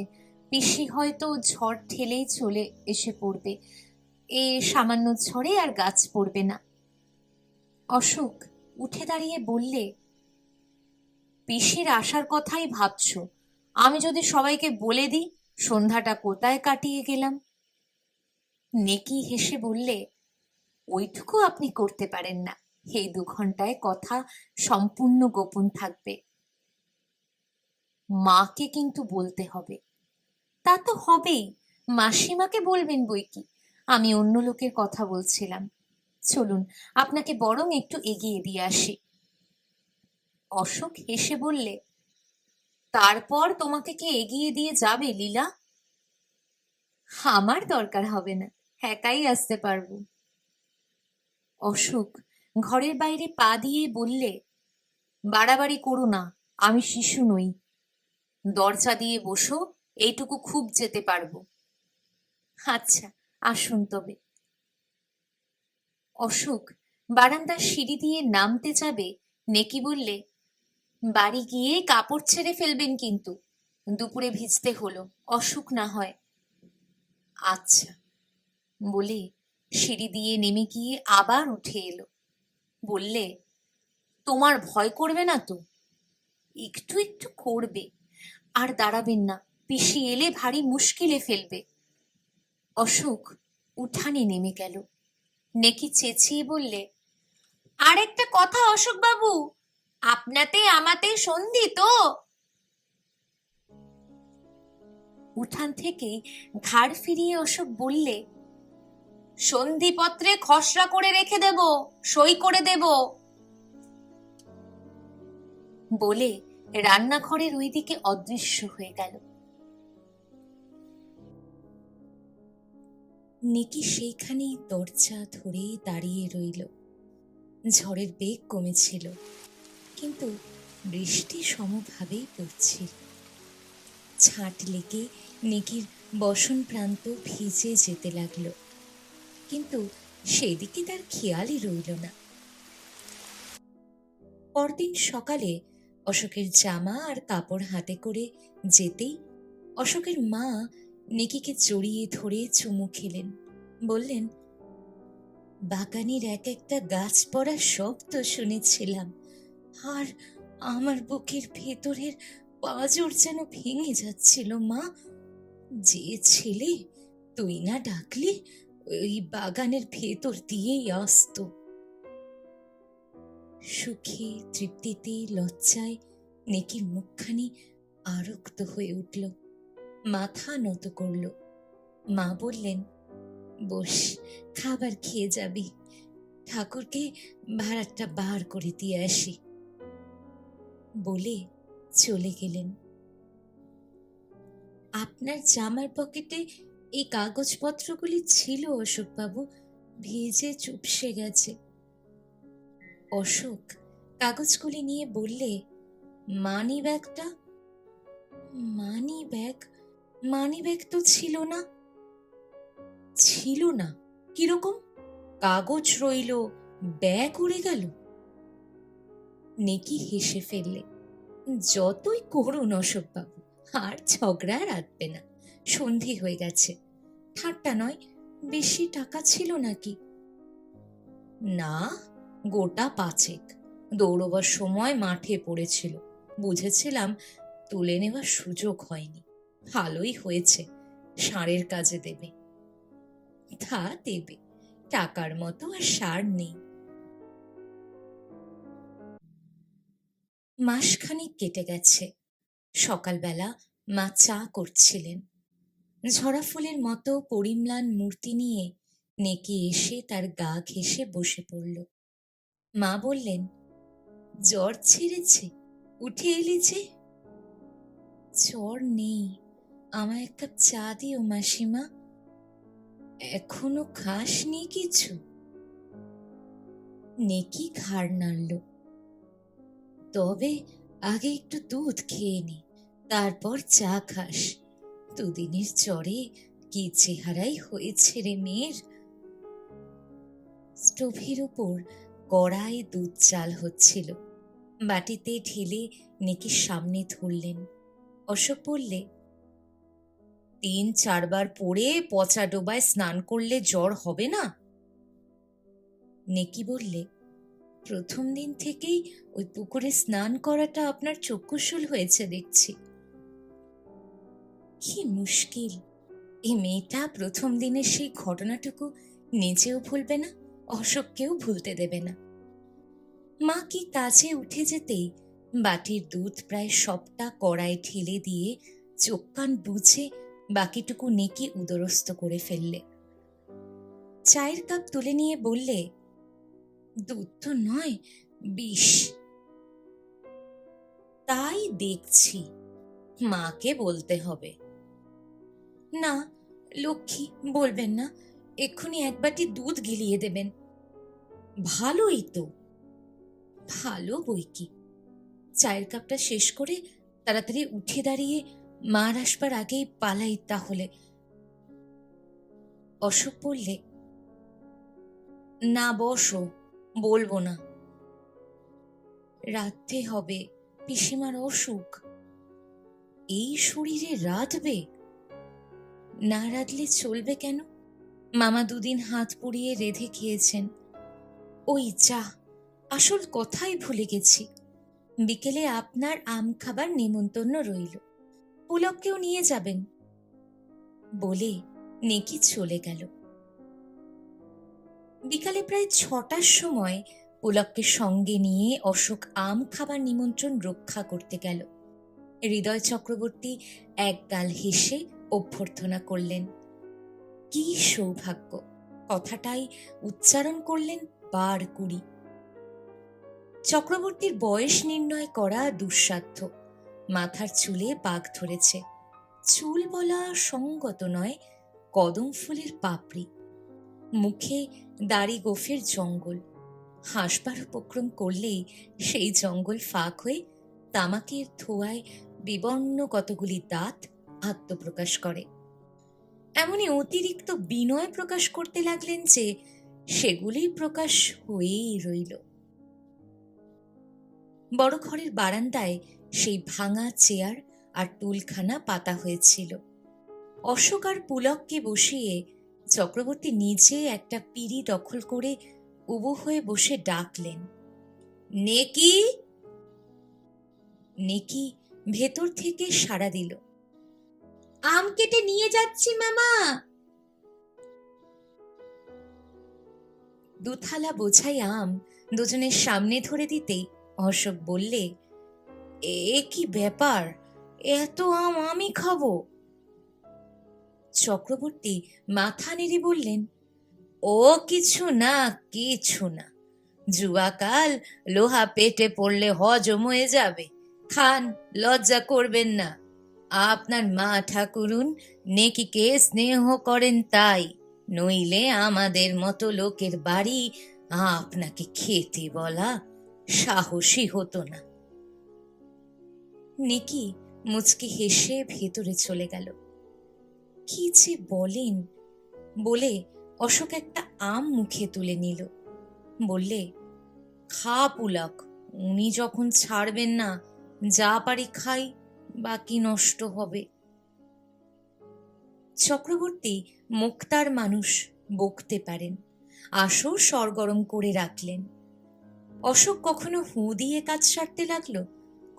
পিসি হয়তো ঝড় ঠেলেই চলে এসে পড়বে, এ সামান্য ঝড়ে আর গাছ পড়বে না। অশোক উঠে দাঁড়িয়ে বললে, পিসির আসার কথাই ভাবছ? আমি যদি সবাইকে বলে দিই সন্ধ্যাটা কোথায় কাটিয়ে গেলাম? নেকি হেসে বললে, ওইটুকু আপনি করতে পারেন না, এই 2 ঘন্টায় কথা সম্পূর্ণ গোপন থাকবে। মাকে কিন্তু বলতে হবে। তা তো হবেই, মাসিমাকে বলবেন বই কি, আমি অন্য লোকের কথা বলছিলাম। চলুন, আপনাকে বরং একটু এগিয়ে দিয়ে আসি। অশোক হেসে বললে, তারপর তোমাকে কে এগিয়ে দিয়ে যাবে লীলা? আমার দরকার হবে না, একাই আসতে পারবো। অশোক ঘরের বাইরে পা দিয়ে বললে, বাড়াবাড়ি করো না, আমি শিশু নই। দরজা দিয়ে বসো, এইটুকু খুব যেতে পারবো। আচ্ছা, আসুন তবে। অশোক বারান্দার সিঁড়ি দিয়ে নামতে যাবে, নেকি বললে, বাড়ি গিয়ে কাপড় ছেড়ে ফেলবেন কিন্তু, দুপুরে ভিজতে হলো, অসুখ না হয়। আচ্ছা বলে সিঁড়ি দিয়ে নেমে গিয়ে আবার উঠে এলো। বললে, তোমার ভয় করবে না তো? একটু একটু করবে, আর দাঁড়াবেন না, পিসি এলে ভারী মুশকিলে ফেলবে। অশোক উঠানে নেমে গেল। নেকি চেঁচিয়ে বললে, আরেকটা কথা অশোক বাবু, আপনাতে আমাতে সন্ধি তো? উঠান থেকেই ঘাড় ফিরিয়ে অশোক বললে, সন্ধিপত্রে খসড়া করে রেখে দেব, সই করে দেব। বলে রান্নাঘরের ওই দিকে অদৃশ্য হয়ে গেল। নিকি সেইখানেই দরজা ধরে দাঁড়িয়ে রইল। ঝড়ের বেগ কমেছিল, কিন্তু বৃষ্টি সমভাবেই পড়ছিল। ছাট লেগে নিকির বসন প্রান্ত ভিজে যেতে লাগলো, কিন্তু সেদিকে তার খেয়ালই রইল না। পরদিন সকালে অশোকের জামা আর কাপড় হাতে করে যেতেই অশোকের মা নিকিকে জড়িয়ে ধরে চুমু খেলেন। বললেন, বাগানের এক একটা গাছ পড়ার শব্দ শুনেছিলাম, আর আমার বুকের ভেতরের পাঁজর যেন ভেঙে যাচ্ছিল। মা, যে ছেলে তুই না ডাকলে ওই বাগানের ভেতর দিয়েই আসতো। সুখে, তৃপ্তিতে, লজ্জায় নেকির মুখখানি আরক্ত হয়ে উঠল। মাথা নত করল। মা বললেন, বস, খাবার খেয়ে যাবি, ঠাকুরকে ভাড়াটা বার করে দিয়ে আসি। বলে চলে গেলেন। আপনার জামার পকেটে এই কাগজপত্রগুলি ছিল অশোকবাবু, ভিজে চুপসে গেছে। অশোক কাগজগুলি নিয়ে বললে, মানি ব্যাগটা? মানি ব্যাগ তো ছিল না। ছিল না? কিরকম? কাগজ রইল, ব্যাগ উড়ে গেল? নেকি হেসে ফেললে, যতই করুন অশোকবাবু, আর ঝগড়া রাখবে না, সন্ধি হয়ে গেছে। ঠাট্টা নয়, বেশি টাকা ছিল নাকি? না, গোটা 5 দৌড়বার সময় মাঠে পড়েছিল, বুঝেছিলাম তুলে নেওয়ার সুযোগ হয়নি। ভালোই হয়েছে, ষাঁড়ের কাজে দেবে। তা দেবে, টাকার মতো আর সার নেই। মাসখানেক কেটে গেছে। সকালবেলা মা চা করছিলেন। ঝরা ফুলের মতো পরিম্লান মূর্তি নিয়ে নেকি এসে তার গা ঘেঁষে বসে পড়ল। মা বললেন, জ্বর ছেড়েছে? উঠে এলি যে? জ্বর নেই, আমায় এক কাপ চা দিও মাসিমা। এখনো খাসনি কিছু? নেকি ঘাড় নাড়ল। তবে আগে একটু দুধ খেয়ে নি, তারপর চা খাস। দুদিনের জ্বরে কি চেহারাই হয়েছে রে মেয়ের। স্টোভের উপর কড়ায় দুধ চাল হচ্ছিল। বাটিতে ঢেলে নেকির সামনে ধরলেন। অশোক বললে, 3-4 বার পরে পচা ডোবায় স্নান করলে জ্বর হবে না? নেকি বললে, প্রথম দিন থেকেই ওই পুকুরে স্নান করাটা আপনার চক্ষুশূল হয়েছে দেখছি। কি মুশকিল, এই মেয়েটা প্রথম দিনের সেই ঘটনাটুকু নিজেও ভুলবে না, অশোককেও ভুলতে দেবে না। মা কি কাজে উঠে যেতেই বাটির দুধ প্রায় সবটা কড়ায় ঢেলে দিয়ে চোখ কান বুঝে বাকিটুকু নেকি উদরস্থ করে ফেললে। চায়ের কাপ তুলে নিয়ে বললে, দুধ তো নয়, বিষ। তাই দেখছি, মাকে বলতে হবে। না লক্ষ্মী, বলবেন না, এক্ষুনি এক বাটি দুধ গিলিয়ে দেবেন। ভালোই তো। ভালো বই কি। চায়ের কাপটা শেষ করে তাড়াতাড়ি উঠে দাঁড়িয়ে মার আসবার আগেই পালাই তাহলে। অশোক বললে, না বসো, বলবো না। রাধতে হবে, পিসিমার অসুখ। এই শরীরে রাধবে? না রাধলে চলবে কেন? মামা 2 দিন হাত পুড়িয়ে রেঁধে খেয়েছেন। ওই যা, আসল কথাই ভুলে গেছি। বিকেলে আপনার আম খাবার নেমন্তন্ন রইল, পুলককেও নিয়ে যাবেন। বলে নেকি চলে গেল। বিকালে প্রায় 6টার সময় পুলককে সঙ্গে নিয়ে অশোক আম খাবার নিমন্ত্রণ রক্ষা করতে গেল। হৃদয় চক্রবর্তী একগাল হেসে অভ্যর্থনা করলেন। কি সৌভাগ্য, কথাটাই উচ্চারণ করলেন 12-20। চক্রবর্তীর বয়স নির্ণয় করা দুঃসাধ্য। মাথার চুলে বাঘ ধরেছে। চুল বলা সঙ্গত নয়, কদম ফুলের পাপড়ি। মুখে দাড়ি গোফের জঙ্গল। হাসবার উপক্রম করলেই সেই জঙ্গল ফাঁক হয়ে তামাকের ধোঁয়ায় বিবর্ণ কতগুলি দাঁত আত্মপ্রকাশ করে। এমনই অতিরিক্ত বিনয় প্রকাশ করতে লাগলেন যে সেগুলি প্রকাশ হয়েই রইল। বড় ঘরের বারান্দায় সেই ভাঙা চেয়ার আর টুলখানা পাতা হয়েছিল। অশোক আর পুলককে বসিয়ে চক্রবর্তী নিজে একটা পিঁড়ি দখল করে উবু হয়ে বসে ডাকলেন, নেকি। নেকি ভেতর থেকে সাড়া দিল, আম কেটে নিয়ে যাচ্ছি মামা। 2 থালা বোঝাই আম দুজনের সামনে ধরে দিতেই অশোক বললে, এ কি ব্যাপার, এত আম আমি খাবো? চক্রবর্তী মাথা নেড়ে বললেন, ও কিছু না, কিছু না। জুয়াকাল লোহা পেটে পড়লে হজম হয়ে যাবে। খান, লজ্জা করবেন না। আপনার মা ঠাকুরুন নেকিকে স্নেহ করেন তাই, নইলে আমাদের মতো লোকের বাড়ি আপনাকে খেতে বলা সাহসী হতো না। নেকি মুচকি হেসে ভেতরে চলে গেল। কি যে বলেন, বলে অশোক একটা আম মুখে তুলে নিল। বললে, খা পুলক, উনি যখন ছাড়বেন না, যা পারি খাই, বাকি নষ্ট হবে। চক্রবর্তী মুক্তার মানুষ, বকতে পারেন। আসো সরগরম করে রাখলেন। অশোক কখনো হু দিয়ে কাজ সারতে লাগলো,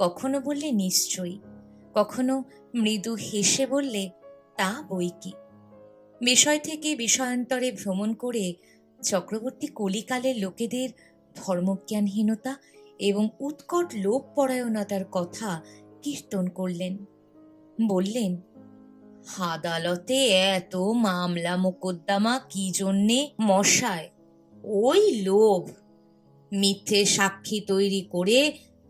কখনো বললে নিশ্চয়ই, কখনো মৃদু হেসে বললে তা বই কি। বিষয় থেকে বিষয়ান্তরে ভ্রমণ করে চক্রবর্তী কলিকালের লোকেদের ধর্মজ্ঞানহীনতা এবং উৎকট লোকপরায়ণতার কথা কীর্তন করলেন। বললেন, আদালতে এত মামলা মোকদ্দমা কি জন্যে মশায়? ওই লোভ, মিথ্যে সাক্ষী তৈরি করে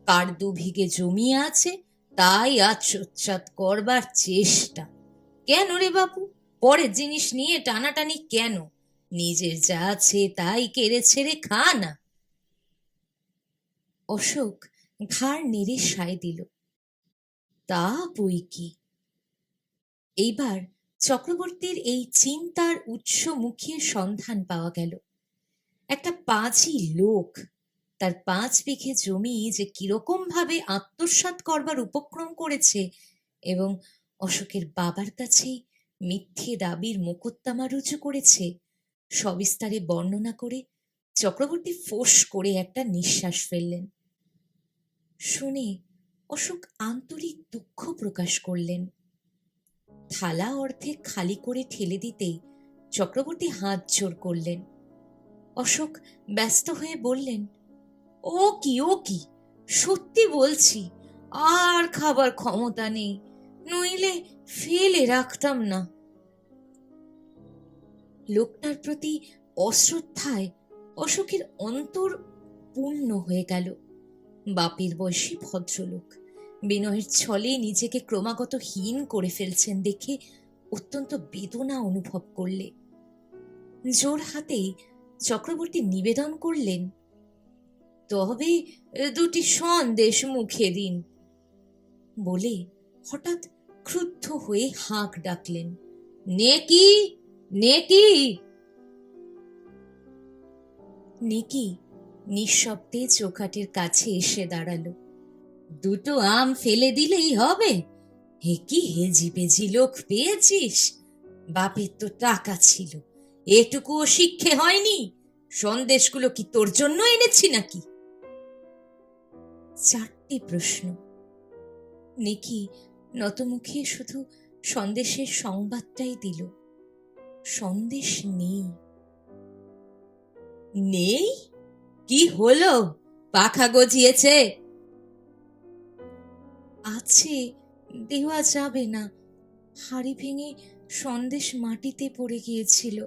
কার 2 বিঘে জমি আছে তাই আত্মসাৎ করবার চেষ্টা। কেন রে বাপু, পরের জিনিস নিয়ে টানাটানি কেন? নিজের যা আছে তাই কেড়ে ছেড়ে খা না। অশোক ঘাড় নেড়ে সায় দিল, তা বই কি। এইবার চক্রবর্তীর এই চিন্তার উৎস মুখের সন্ধান পাওয়া গেল। একটা পাঁচি লোক তার 5 বিঘে জমি যে কিরকম ভাবে আত্মসাৎ করবার উপক্রম করেছে এবং অশোকের বাবার কাছেই মিথ্যে দাবির মোকদ্দমা রুজু করেছে, সবিস্তারে বর্ণনা করে চক্রবর্তী ফোঁস করে একটা নিঃশ্বাস ফেললেন। শুনে অশোক আন্তরিক দুঃখ প্রকাশ করলেন। থালা অর্ধেক খালি করে ঠেলে দিতেই চক্রবর্তী হাত জোড় করলেন। অশোক ব্যস্ত হয়ে বললেন, ও কি, সত্যি বলছি, আর খাবার ক্ষমতা নেই, নইলে ফেলে রাখতাম না। লোকটার প্রতি অশ্রদ্ধায় অশোকের অন্তর পূর্ণ হয়ে গেল। বাপের বয়সী ভদ্রলোক বিনয়ের ছলে নিজেকে ক্রমাগত হীন করে ফেলছেন দেখে অত্যন্ত বেদনা অনুভব করলে জোর হাতেই চক্রবর্তী নিবেদন করলেন, তবে 2টি সন্দেশ মুখে দিন। বলে হঠাৎ ক্রুদ্ধ হয়ে হাঁক ডাকলেন, নেকি নেকি। নেকি নিঃশব্দে চৌকাঠের কাছে এসে দাঁড়ালো। 2টো আম ফেলে দিলেই হবে? হে কি হেজি বেজি লোক পেয়েছিস? বাপের তো টাকা ছিল, এটুকুও শিক্ষে হয়নি। সন্দেশগুলো কি তোর জন্য এনেছি নাকি? 4টে প্রশ্ন। নেকি নতমুখে শুধু সন্দেশের সংবাদটাই দিল, সন্দেশ নেই। নেই? কি হলো? পাখা গজিয়েছে? আছে, দেওয়া যাবে না, হাড়ি ভেঙে সন্দেশ মাটিতে পড়ে গিয়েছিল।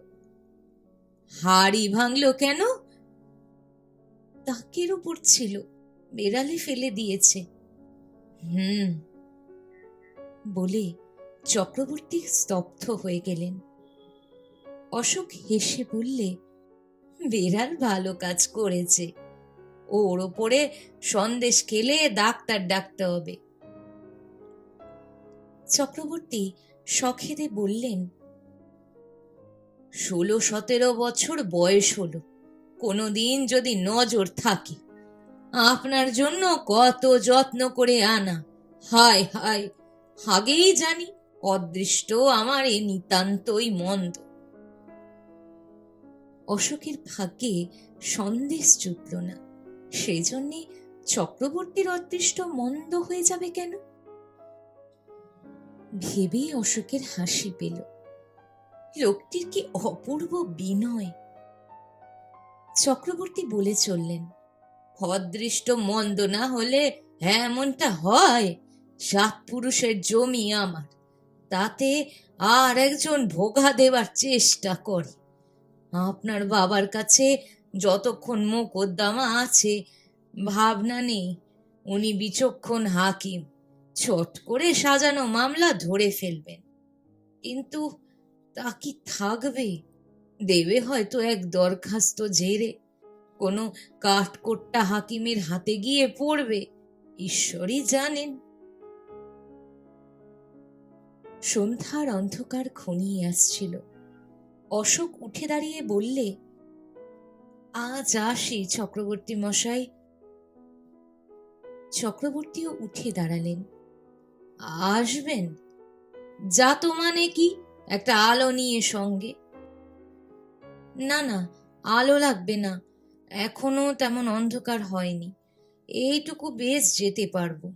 হাড়ি ভাঙলো কেন? তাকের উপর ছিল, বেড়ালে ফেলে দিয়েছে। বলে চক্রবর্তী স্তব্ধ হয়ে গেলেন। অশোক হেসে বললে, বেড়াল ভালো কাজ করেছে, ওর ওপরে সন্দেশ খেলে ডাক্তার ডাকতে হবে। চক্রবর্তী সখেদে বললেন, 16-17 বছর বয়স হলো, কোনোদিন যদি নজর থাকে, আপনার জন্য কত যত্ন করে আনা, হায় হায়, আগেই জানি অদৃষ্ট আমার এ নিতান্তই মন্দ। অশোকের ভাগ্যে সন্দেশ জুটল না, সেই জন্যে চক্রবর্তীর অদৃষ্ট মন্দ হয়ে যাবে কেন? ভেবেই অশোকের হাসি পেল। লোকটির কি অপূর্ব বিনয়। চক্রবর্তী বলে চললেন, অদৃষ্ট মন্দ না হলে এমনটা হয়? 7 পুরুষের জমি আমার, তাতে আর একজন ভোগা দেবার চেষ্টা করে। আপনার বাবার কাছে যতক্ষণ মোকদ্দমা আছে ভাবনা নেই, উনি বিচক্ষণ হাকিম, চট করে সাজানো মামলা ধরে ফেলবেন। কিন্তু তা কি থাকবে? দেবে হয়তো এক দরখাস্ত ঝেড়ে, কোনো কাঠকোট্টা হাকিমের হাতে গিয়ে পড়বে, ঈশ্বরই জানেন। সন্ধ্যার অন্ধকার ঘনিয়ে আসছিল। অশোক উঠে দাঁড়িয়ে বললে, আজ আসি চক্রবর্তী মশাই। চক্রবর্তীও উঠে দাঁড়ালেন। আসবেন? যা তো মানে কি, একটা আলো নিয়ে সঙ্গে। না না, আলো লাগবে না, এখনো তেমন অন্ধকার হয়নি, এইটুকু বেশ যেতে পারবো।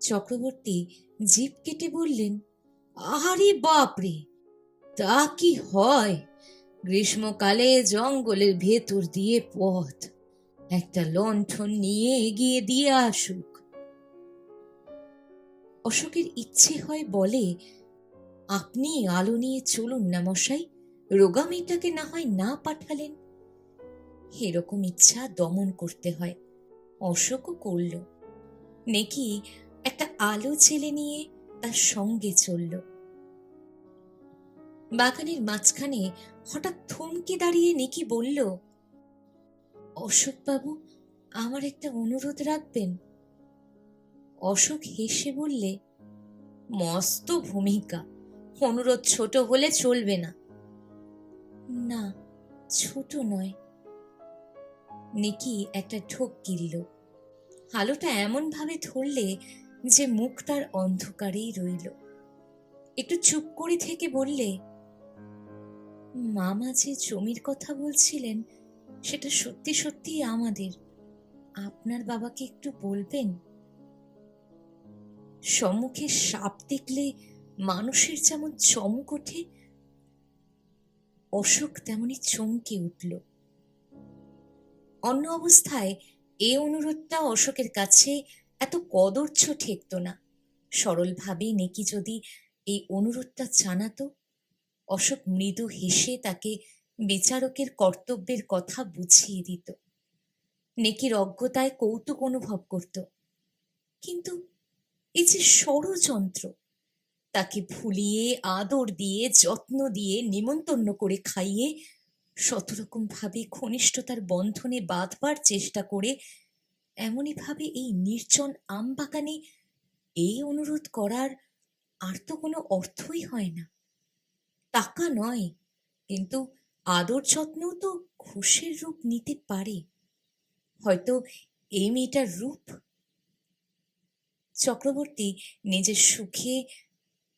চক্রবর্তী জিভ কেটে বললেন, আরে বাপরে, তা কি হয়? গ্রীষ্মকালে জঙ্গলের ভেতর দিয়ে পথ, একটা লণ্ঠন নিয়ে এগিয়ে দিয়ে আসুক। অশোকের ইচ্ছে হয় বলে, আপনি আলো নিয়ে চলুন না মশাই, রোগা মেয়েটাকে না হয় না পাঠালেন। এরকম ইচ্ছা দমন করতে হয়। অশোকও করল। নেকি একটা আলো ছেলে নিয়ে তার সঙ্গে চলল। বাগানের মাঝখানে হঠাৎ থমকে দাঁড়িয়ে নেকি বলল, অশোক বাবু, আমার একটা অনুরোধ রাখবেন? অশোক হেসে বললে, মস্ত ভূমিকা, অনুরোধ ছোট হলে চলবে না। না, ছোট নয়। নেকি একটা ঢোক গিলল। আলোটা এমন ভাবে ধরলে যে মুখ তার অন্ধকারেই রইল। একটু চুপ করে থেকে বললে, মামা যে জমির কথা বলছিলেন সেটা সত্যি সত্যি আমাদের, আপনার বাবাকে একটু বলবেন? সম্মুখে সাপ দেখলে মানুষের যেমন চমক ওঠে, অশোক তেমনি চমকে উঠল। অন্য অবস্থায় এ অনুরোধটা অশোকের কাছে এত কদর্য ঠেকত না। সরলভাবে নেকি যদি এই অনুরোধটা জানাতো, অশোক মৃদু হেসে তাকে বিচারকের কর্তব্যের কথা বুঝিয়ে দিত। নেকির অজ্ঞতায় কৌতুক অনুভব করত, কিন্তু এই যে ষড়যন্ত্র, তাকে ভুলিয়ে আদর দিয়ে যত্ন দিয়ে নিমন্তন্ন করে খাইয়ে শতরকম ভাবে ঘনিষ্ঠতার বন্ধনে বাঁধবার চেষ্টা করে এমনই ভাবে এই নির্জন আম বাগানে এই অনুরোধ করার আর তো কোনো অর্থই হয় না। টাকা নয়, কিন্তু আদর যত্নও তো ঘুষের রূপ নিতে পারে। হয়তো এই মেয়েটার রূপ। চক্রবর্তী নিজের সুখে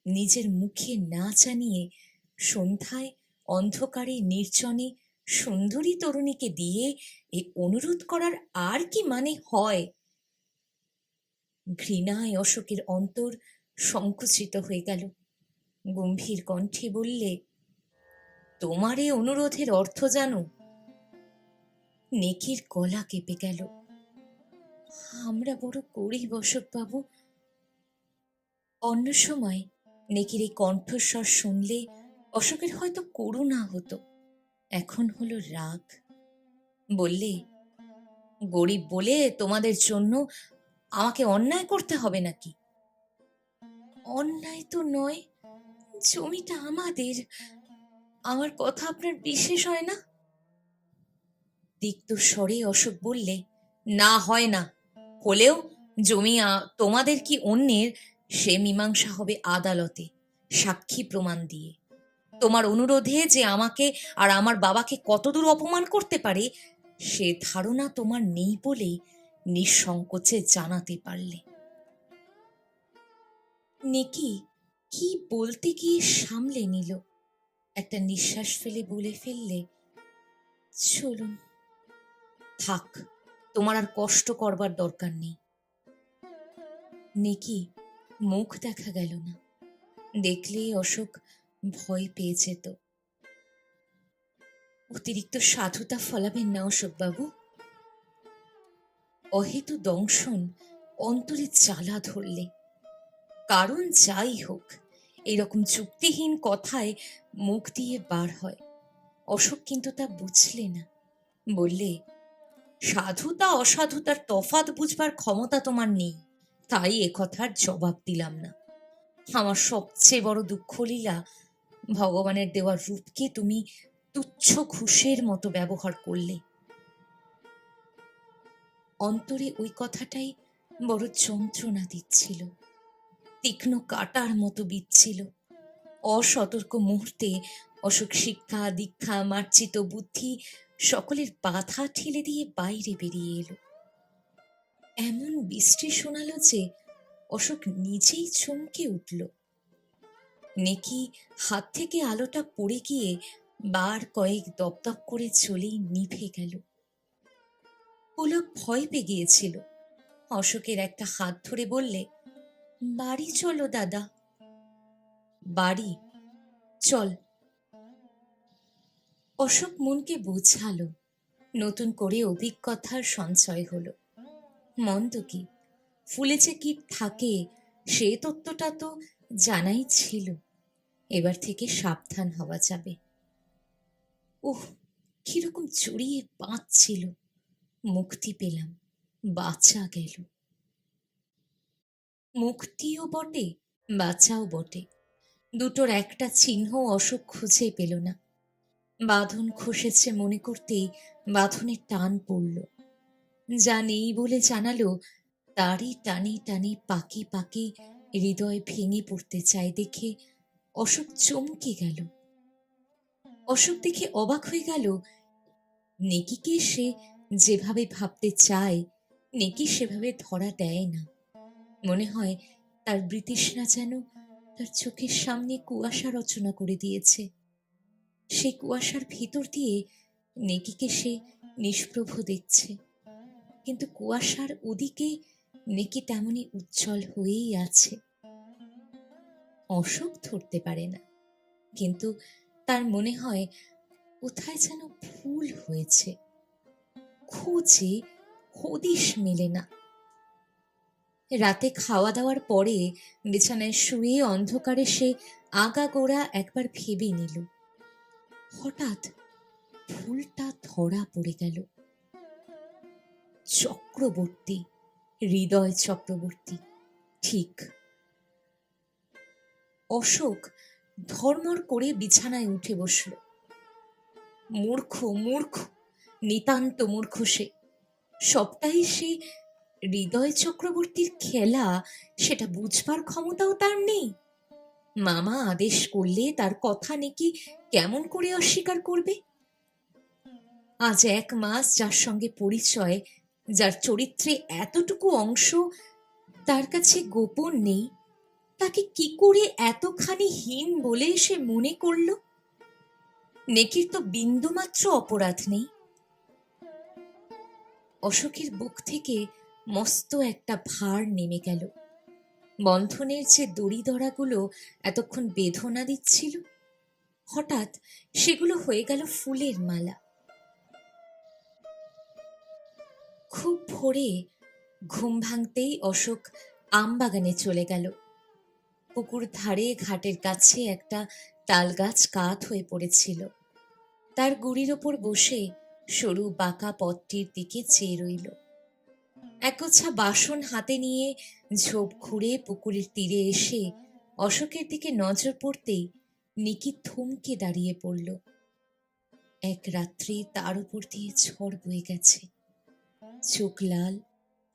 নিজের মুখে না জানিয়ে সন্ধ্যায় অন্ধকারে নির্জনে সুন্দরী তরুণীকে দিয়ে এই অনুরোধ করার আর কি মানে হয়? ঘৃণায় অশোকের অন্তর সংকুচিত হয়ে গেল। গম্ভীর কণ্ঠে বললে, তোমার এ অনুরোধের অর্থ জানো? নেকির গলা কেঁপে গেল। আমরা বড় গরিব অশোকবাবু। অন্য সময় নেকির এই কণ্ঠস্বর শুনলে অশোকের হয়তো করুণা হতো, এখন হলো রাগ। বললে, গরিব বলে তোমাদের জন্য আমাকে অন্যায় করতে হবে নাকি? অন্যায় তো নয়, জমিটা আমাদের। আমার কথা আপনার বিশেষ হয় না? তিক্ত স্বরে অশোক বললে, না হয় না, হলেও জমি তোমাদের কি অন্যের সে মীমাংসা হবে আদালতে, সাক্ষী প্রমাণ দিয়ে। তোমার অনুরোধে যে আমাকে আর আমার বাবাকে কতদূর অপমান করতে পারে সে ধারণা তোমার নেই বলেই নিঃসংকোচে জানাতে পারলে। নেকি কি বলতে গিয়ে সামলে নিল। একটা নিঃশ্বাস ফেলে বলে ফেললে, চলুন। থাক, তোমার আর কষ্ট করবার দরকার নেই। নেকি মুখ দেখা গেল না, দেখলে অশোক ভয় পেয়ে যেত। অতিরিক্ত সাধুতা ফলাবেন না অশোকবাবু। অহেতু দংশন অন্তরে জ্বালা ধরলে, কারণ যাই হোক এরকম যুক্তিহীন কথায় মুখ দিয়ে বার হয়। অশোক কিন্তু তা বুঝলে না। বললে, সাধুতা অসাধুতার তফাৎ বুঝবার ক্ষমতা তোমার নেই, তাই একথার জবাব দিলাম না। আমার সবচেয়ে বড় দুঃখ লীলা, ভগবানের দেওয়ার রূপকে তুমি তুচ্ছ ঘুষের মতো ব্যবহার করলে। অন্তরে ওই কথাটাই বড় যন্ত্রণা দিচ্ছিল, তীক্ষ্ণ কাটার মতো বিচ্ছিল। অসতর্ক মুহূর্তে অশোক শিক্ষা দীক্ষা মার্জিত বুদ্ধি সকলের বাধা ঠেলে দিয়ে বাইরে বেরিয়ে এলো। এমন বৃষ্টি শোনালো যে অশোক নিজেই চমকে উঠল। নেকি হাত থেকে আলোটা পড়ে গিয়ে বার কয়েক দপদপ করে চলেই নিভে গেল। পুলক ভয় পেয়ে গিয়েছিল। অশোকের একটা হাত ধরে বললে, বাড়ি চলো দাদা। বাড়ি? চল। অশোক মনকে বোঝালো, নতুন করে অভিজ্ঞতার সঞ্চয় হলো। মন্দ কি, ফুলে যে কীট থাকে সে তত্ত্বটা তো জানাই ছিল। এবার থেকে সাবধান হওয়া যাবে। ওহ, কিরকম জড়িয়ে বাঁচছিল। মুক্তি পেলাম, বাঁচা গেল। মুক্তিও বটে, বাঁচাও বটে। দুটোর একটা চিহ্ন অশোক খুঁজে পেল না। বাঁধন খসেছে মনে করতেই বাঁধনের টান পড়ল। যা নেই বলে জানালো তারই টানে টানে পাকে পাকে হৃদয় ভেঙে পড়তে চায় দেখে অশোক চমকে গেল। অশোক দেখে অবাক হয়ে গেল, নেকিকে সে যেভাবে ভাবতে চায় নেকি সেভাবে ধরা দেয় না। মনে হয় তার বৃতৃষ্ণা যেন তার চোখের সামনে কুয়াশা রচনা করে দিয়েছে। সেই কুয়াশার ভিতর দিয়ে নেকিকে সে নিষ্প্রভ দেখছে, কিন্তু কুয়াশার ওদিকে নেকি তেমনি উজ্জ্বল হয়েই আছে। অশোক ধরতে পারে না, কিন্তু তার মনে হয় কোথায় যেন ভুল হয়েছে। খোঁজে হদিশ মেলে না। রাতে খাওয়া দাওয়ার পরে বিছানায় শুয়ে অন্ধকারে সে আগাগোড়া একবার ভেবে নিল। হঠাৎ ভুলটা ধরা পড়ে গেল। চক্রবর্তী, হৃদয় চক্রবর্তী, ঠিক। অশোক ধর্মর করে বিছানায় উঠে বসল। মূর্খ, মূর্খ, নিতান্ত মূর্খ সে। সবটাই সে হৃদয় চক্রবর্তীর খেলা, সেটা বুঝবার ক্ষমতাও তার নেই। মামা আদেশ করলে তার কথা নাকি কেমন করে অস্বীকার করবে? আজ 1 মাস যার সঙ্গে পরিচয়, যার চরিত্রে এতটুকু অংশ তার কাছে গোপন নেই, তাকে কি করে এতখানি হীন বলে সে মনে করল? নেকির তো বিন্দুমাত্র অপরাধ নেই। অশোকের বুক থেকে মস্ত একটা ভার নেমে গেল। বন্ধনের যে দড়ি দড়াগুলো এতক্ষণ বেদনা দিচ্ছিল, হঠাৎ সেগুলো হয়ে গেল ফুলের মালা। খুব ভোরে ঘুম ভাঙতেই অশোক আমবাগানে চলে গেল। পুকুর ধারে ঘাটের কাছে একটা তাল গাছ কাত হয়ে পড়েছিল। তার গুড়ির ওপর বসে সরু বাঁকা পথটির দিকে চেয়ে রইল। একগোছা বাসন হাতে নিয়ে ঝোপ ঘুরে পুকুরের তীরে এসে অশোকের দিকে নজর পড়তেই নিকি থমকে দাঁড়িয়ে পড়ল। এক রাত্রি তার উপর দিয়ে ঝড় বয়ে গেছে। চোখ লাল,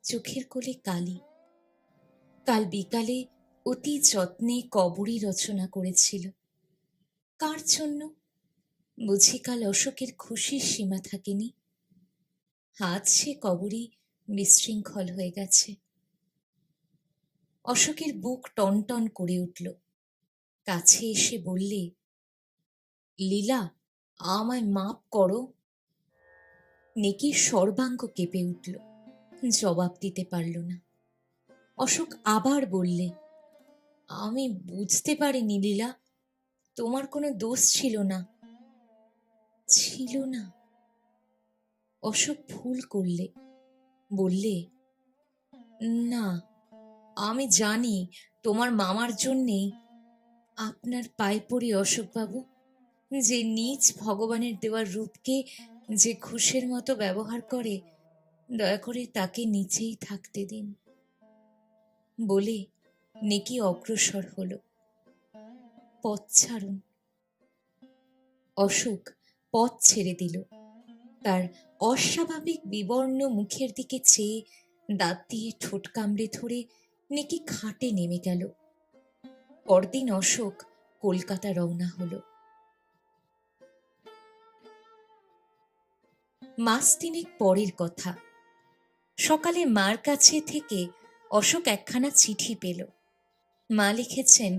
চোখের কোলে কালি। কাল বিকালে অতি যত্নে কবরী রচনা করেছিল। কার জন্য? বুঝি কাল অশোকের খুশির সীমা থাকেনি। আজ সে কবরী বিশৃঙ্খল হয়ে গেছে। অশোকের বুক টনটন করে উঠল। কাছে এসে বললে, লীলা, আমায় মাপ করো। নেকির সর্বাঙ্গ কেঁপে উঠল, জবাব দিতে পারল না। অশোক আবার বললে, আমি বুঝতে পারিনি লীলা, তোমার কোনো দোষ ছিল না। ছিল না? অশোক ভুল করলে। বললে, না, আমি জানি তোমার মামার জন্যেই। আপনার পায়ে পড়ি অশোকবাবু, যে নিজ ভগবানের দেওয়ার রূপকে যে ঘুষের মতো ব্যবহার করে, দয়া করে তাকে নিচেই থাকতে দিন। বলে নেকি অগ্রসর হল। পথ ছাড়ুন। অশোক পথ ছেড়ে দিল। তার অস্বাভাবিক বিবর্ণ মুখের দিকে চেয়ে দাঁত দিয়ে ঠোঁট কামড়ে ধরে নেকি খাটে নেমে গেল। পরদিন অশোক কলকাতা রওনা হল। মাস 3 পরের কথা। সকালে মার কাছে থেকে অশোক একখানা চিঠি পেল। মা লিখেছেন,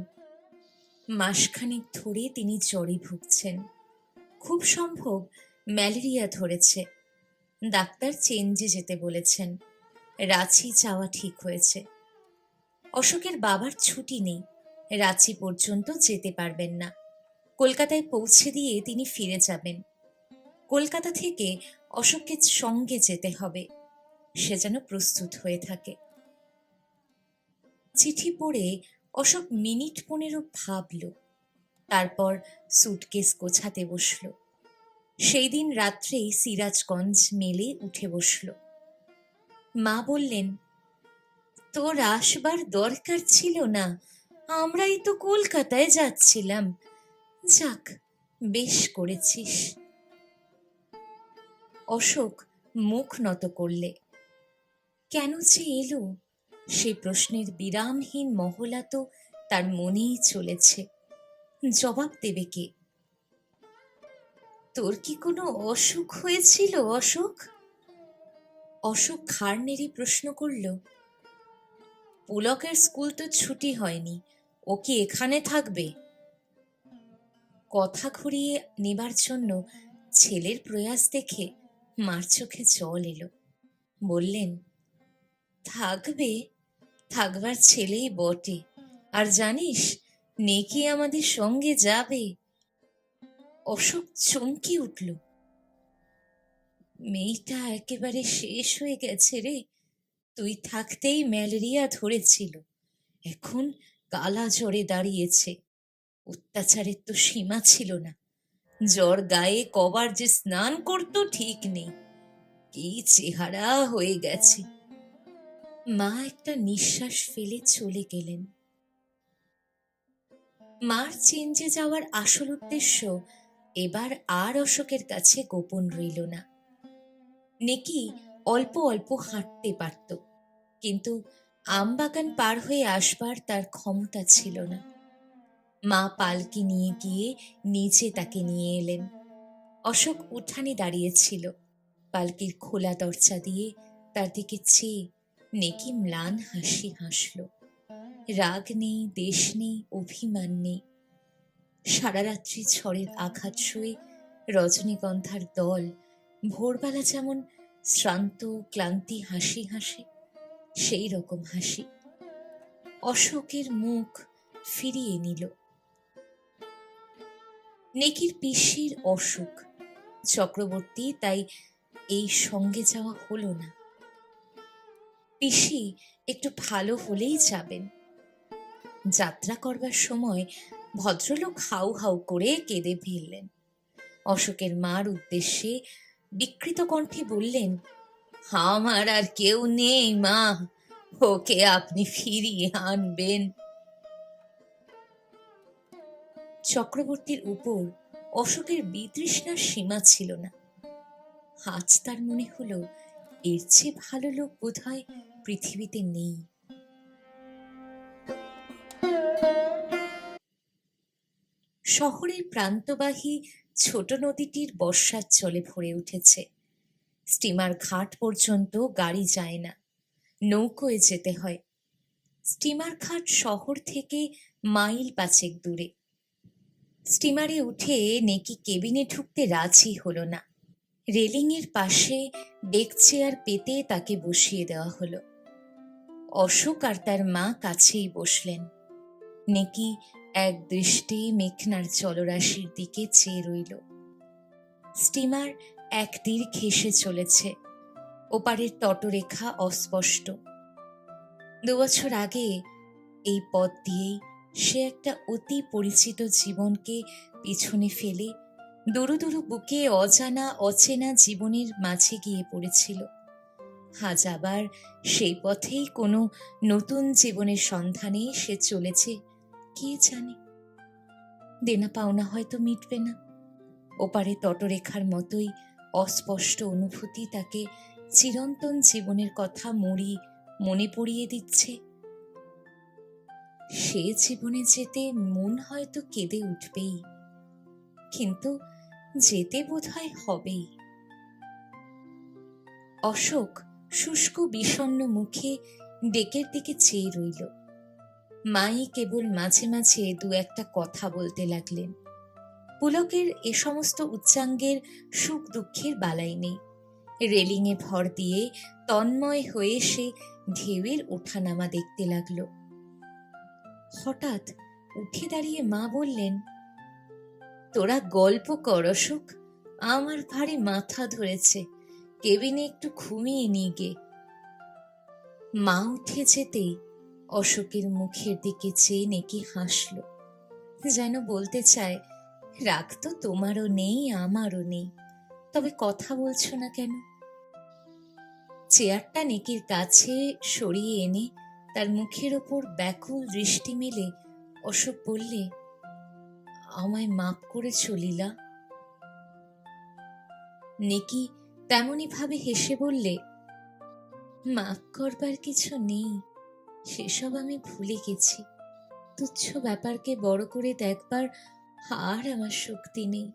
মাসখানেক ধরে তিনি জ্বরে ভুগছেন। খুব সম্ভব ম্যালেরিয়া ধরেছে। ডাক্তার চেঞ্জে যেতে বলেছেন। রাঁচি যাওয়া ঠিক হয়েছে। অশোকের বাবার ছুটি নেই, রাঁচি পর্যন্ত যেতে পারবেন না। কলকাতায় পৌঁছে দিয়ে তিনি ফিরে যাবেন। কলকাতা থেকে অশোককে সঙ্গে যেতে হবে, সে যেন প্রস্তুত হয়ে থাকে। চিঠি পড়ে অশোক মিনিট 15 ভাবল, তারপর সুটকেস গোছাতে বসল। সেই দিন রাত্রেই সিরাজগঞ্জ মেলে উঠে বসল। মা বললেন, তোর আসবার দরকার ছিল না, আমরাই তো কলকাতায় যাচ্ছিলাম। যাক, বেশ করেছিস। অশোক মুখ নত করলে। কেন যে এলো, সেই প্রশ্নের বিরামহীন মহলা তো তার মনেই চলেছে। জবাব দেবে কে? তোর কি কোনো অসুখ হয়েছিল অশোক? অশোক ঘাড় নেড়ে প্রশ্ন করল। পুলকের স্কুল তো ছুটি হয়নি, ও কি এখানে থাকবে? কথা ঘুরিয়ে নেবার জন্য ছেলের প্রয়াস দেখে মার চোখে জল এলো। বললেন, থাকবে, থাকবার ছেলেই বটে। আর জানিস, নেকি আমাদের সঙ্গে যাবে। অশোক চমকে উঠল। মেয়েটা একেবারে শেষ হয়ে গেছে রে। তুই থাকতেই ম্যালেরিয়া ধরেছিল, এখন কালা জ্বরে দাঁড়িয়েছে। অত্যাচারের তো সীমা ছিল না। জ্বর গায়ে কবার যে স্নান করতো ঠিক নেই। কি চেহারা হয়ে গেছে। মা একটা নিঃশ্বাস ফেলে চলে গেলেন। মার চেঞ্জে যাওয়ার আসল উদ্দেশ্য এবার আর অশোকের কাছে গোপন রইল না। নেকি অল্প অল্প হাঁটতে পারত, কিন্তু আমবাগান পার হয়ে আসবার তার ক্ষমতা ছিল না। মা পালকি নিয়ে গিয়ে নিচে তাকে নিয়ে এলেন। অশোক উঠানে দাঁড়িয়েছিল। পালকির খোলা দরজা দিয়ে তার দিকে চেয়ে নেকি ম্লান হাসি হাসল। রাগ নেই, দেশ নেই, অভিমান নেই। সারা রাত্রি ঝড়ের আঘাত সয়ে রজনীগন্ধার দল ভোরবেলা যেমন শ্রান্ত ক্লান্তি হাসি হাসে, সেই রকম হাসি। অশোকের মুখ ফিরিয়ে নিল। নেকির পিসির অসুখ, চক্রবর্তী তাই এই সঙ্গে যাওয়া হলো না। পিসি একটু ভালো হলেই যাবেন। যাত্রা করবার সময় ভদ্রলোক হাউ হাউ করে কেঁদে ফেললেন। অশোকের মার উদ্দেশ্যে বিকৃত কণ্ঠে বললেন, আমার আর কেউ নেই মা, ওকে আপনি ফিরিয়ে আনবেন। চক্রবর্তীর উপর অশোকের বিতৃষ্ণার সীমা ছিল না। আজ তার মনে হলো, এর চেয়ে ভালো লোক বোধহয় পৃথিবীতে নেই। শহরের প্রান্তবাহী ছোট নদীটির বর্ষার জলে ভরে উঠেছে। স্টিমার ঘাট পর্যন্ত গাড়ি যায় না, নৌকোয় যেতে হয়। স্টিমার ঘাট শহর থেকে মাইল 5 দূরে। স্টিমারে উঠে নেকি কেবিনে ঢুকতে রাজি হলো না। রেলিংয়ের পাশে ডেক চেয়ার পেতে তাকে বসিয়ে দেওয়া হলো। অশোক আর তার মা কাছেই বসলেন। নেকি এক দৃষ্টি মেঘনার জলরাশির দিকে চেয়ে রইল। স্টিমার এক তীর ঘেঁষে চলেছে, ওপারের তটরেখা অস্পষ্ট। 2 বছর আগে এই পথ দিয়েই সে একটা অতি পরিচিত জীবনকে পিছনে ফেলে দুরু দুরু বুকে অজানা অচেনা জীবনের মাঝে গিয়ে পড়েছিল। আজ আবার সেই পথেই কোনো নতুন জীবনের সন্ধানে সে চলেছে, কে জানে। দেনা পাওনা হয়তো মিটবে না। ওপারে তটরেখার মতোই অস্পষ্ট অনুভূতি তাকে চিরন্তন জীবনের কথা মনে পড়িয়ে দিচ্ছে। সে জীবনে যেতে মন হয়তো কেঁদে উঠবেই, কিন্তু যেতে বোধহয় হবেই। অশোক শুষ্ক বিষণ্ণ মুখে ডেকের দিকে চেয়ে রইল। মাই কেবল মাঝে মাঝে 2-1 কথা বলতে লাগলেন। পুলকের এ সমস্ত উচ্চাঙ্গের সুখ দুঃখের বালাই নেই। রেলিংয়ে ভর দিয়ে তন্ময় হয়ে সে ঢেউয়ের ওঠানামা দেখতে লাগলো। হঠাৎ উঠে দাঁড়িয়ে মা বললেন, তোরা গল্প কর অশোক, আমার ভারী মাথা ধরেছে, কেবিনে একটু ঘুমিয়ে নিয়ে গে। মা উঠে যেতেই অশোকের মুখের দিকে চেয়ে নেকি হাসল, যেন বলতে চায়, রাগ তো তোমারও নেই আমারও নেই, তবে কথা বলছো না কেন? চেয়ারটা নেকির কাছে সরিয়ে এনে তার মুখের ওপর ব্যাকুল দৃষ্টি মেলে অশোক বললে, আমায় মাপ করেছ লীলা? নেকি তেমনি ভাবে হেসে বললে, মাপ করবার কিছু নেই, সেসব আমি ভুলে গেছি। তুচ্ছ ব্যাপারকে বড় করে দেখবার আর আমার শক্তি নেই,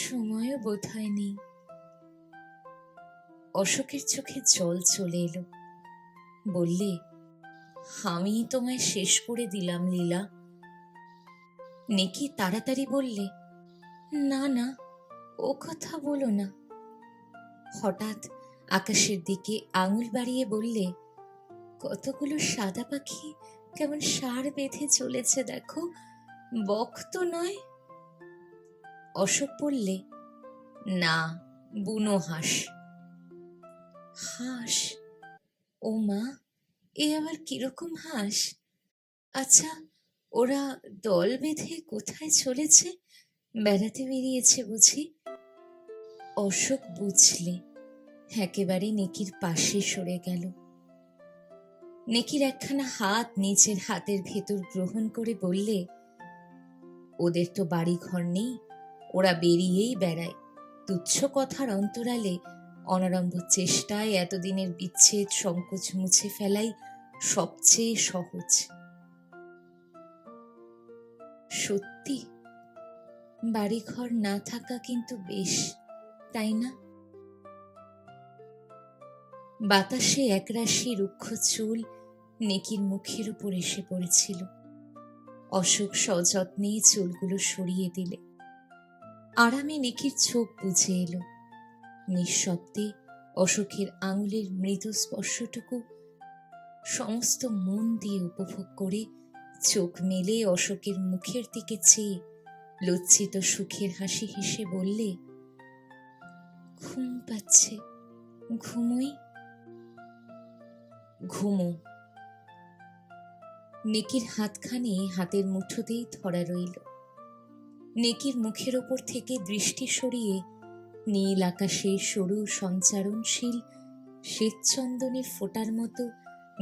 সময়ও বোধহয় নেই। অশোকের চোখে জল চলে এলো। বললে, আমি তোমায় শেষ করে দিলাম লীলা। নেকি তাড়াতাড়ি বললে, না না, ও কথা বলো না। হঠাৎ আকাশের দিকে আঙুল বাড়িয়ে বললে, কতগুলো সাদা পাখি কেমন সার বেঁধে চলেছে দেখো, বক তো নয়? অশোক বললে, না, বুনো হাঁস। হাঁস? ও মা, এ আবার কিরকম হাঁস? আচ্ছা, ওরা দল বেঁধে কোথায় চলেছে? বেড়াতে বেরিয়েছে বুঝি? অশোক বুঝলে, একেবারে নেকির পাশে সরে গেল। নেকির একখানা হাত নিচের হাতের ভেতর গ্রহণ করে বললে, ওদের তো বাড়ি ঘর নেই, ওরা বেরিয়েই বেড়ায়। তুচ্ছ কথার অন্তরালে অনারম্ভ চেষ্টায় এতদিনের বিচ্ছেদ সংকোচ মুছে ফেলাই সবচেয়ে সহজ। সত্যি বাড়িঘর না থাকা কিন্তু বেশ, তাই না? বাতাসে একরাশি রুক্ষ চুল নেকির মুখের উপর এসে পড়েছিল। অশোক সযত্নে চুলগুলো সরিয়ে দিলে। আরামে নেকির চোখ বুজে এলো। নিঃশব্দে অশোকের আঙুলের মৃদু স্পর্শটুকু সমস্ত মন দিয়ে উপভোগ করে চোখ মেলে অশোকের মুখের দিকে চেয়ে লজ্জিত সুখের হাসি হেসে বললে, ঘুম পাচ্ছে, ঘুমোই। ঘুমো। নেকির হাতখানি হাতের মুঠোতেই ধরা রইল। নেকির মুখের ওপর থেকে দৃষ্টি সরিয়ে নীল আকাশে সরু সঞ্চারণশীল শ্বেতচন্দনের ফোঁটার মতো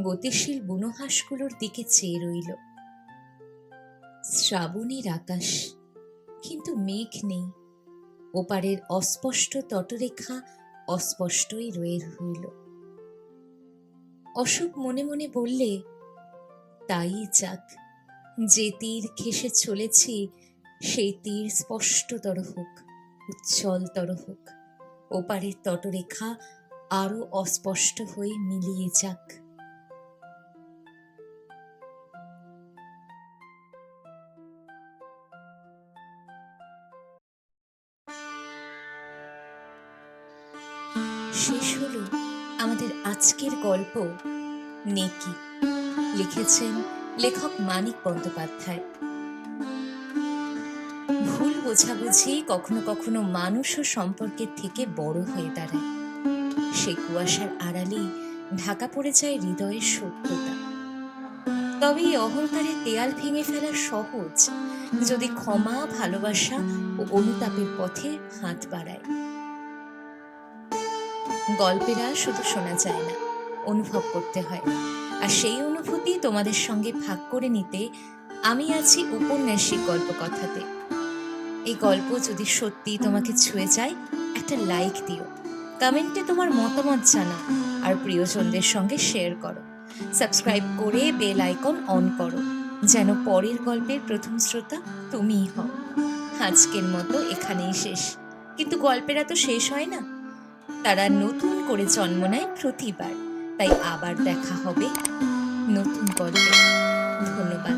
গতিশীল বুনো হাঁসগুলোর দিকে চেয়ে রইল। শ্রাবণের আকাশ, কিন্তু মেঘ নেই। ওপারের অস্পষ্ট তটরেখা অস্পষ্টই রয়ে রইল। অশোক মনে মনে বললে, তাই যাক, যে তীর ঘেঁষে চলেছি সেই তীর স্পষ্টতর হোক, উজ্জ্বলতর হোক, ওপারের তটরেখা আরো অস্পষ্ট হয়ে মিলিয়ে যাক। শেষ হলো আমাদের আজকের গল্প নেকি। লিখেছেন লেখক মানিক বন্দ্যোপাধ্যায়। ভুল বোঝাবুঝি কখনো কখনো মানুষ ও সম্পর্কের থেকে বড় হয়ে দাঁড়ায়। সেই কুয়াশার আড়ালেই ঢাকা পড়ে যায় হৃদয়ের সত্যতা। তবে এই অহংকারের দেয়াল ভেঙে ফেলা সহজ, যদি ক্ষমা, ভালোবাসা ও অনুতাপের পথে হাত বাড়ায়। গল্পেরা শুধু শোনা যায় না, অনুভব করতে হয়। আর সেই অনুভূতি তোমাদের সঙ্গে ভাগ করে নিতে আমি আছি উপন্যাসিক গল্প কথাতে। এই গল্প যদি সত্যি তোমাকে ছুঁয়ে যায়, একটা লাইক দিও, কমেন্টে তোমার মতামত জানাও, আর প্রিয়জনদের সঙ্গে শেয়ার করো। সাবস্ক্রাইব করে বেল আইকন অন করো, যেন পরের গল্পের প্রথম শ্রোতা তুমিই হও। আজকের মতো এখানেই শেষ, কিন্তু গল্পেরা তো শেষ হয় না, তারা নতুন করে জন্ম নেয় প্রতিবার। তাই আবার দেখা হবে নতুন গল্পে। ধন্যবাদ।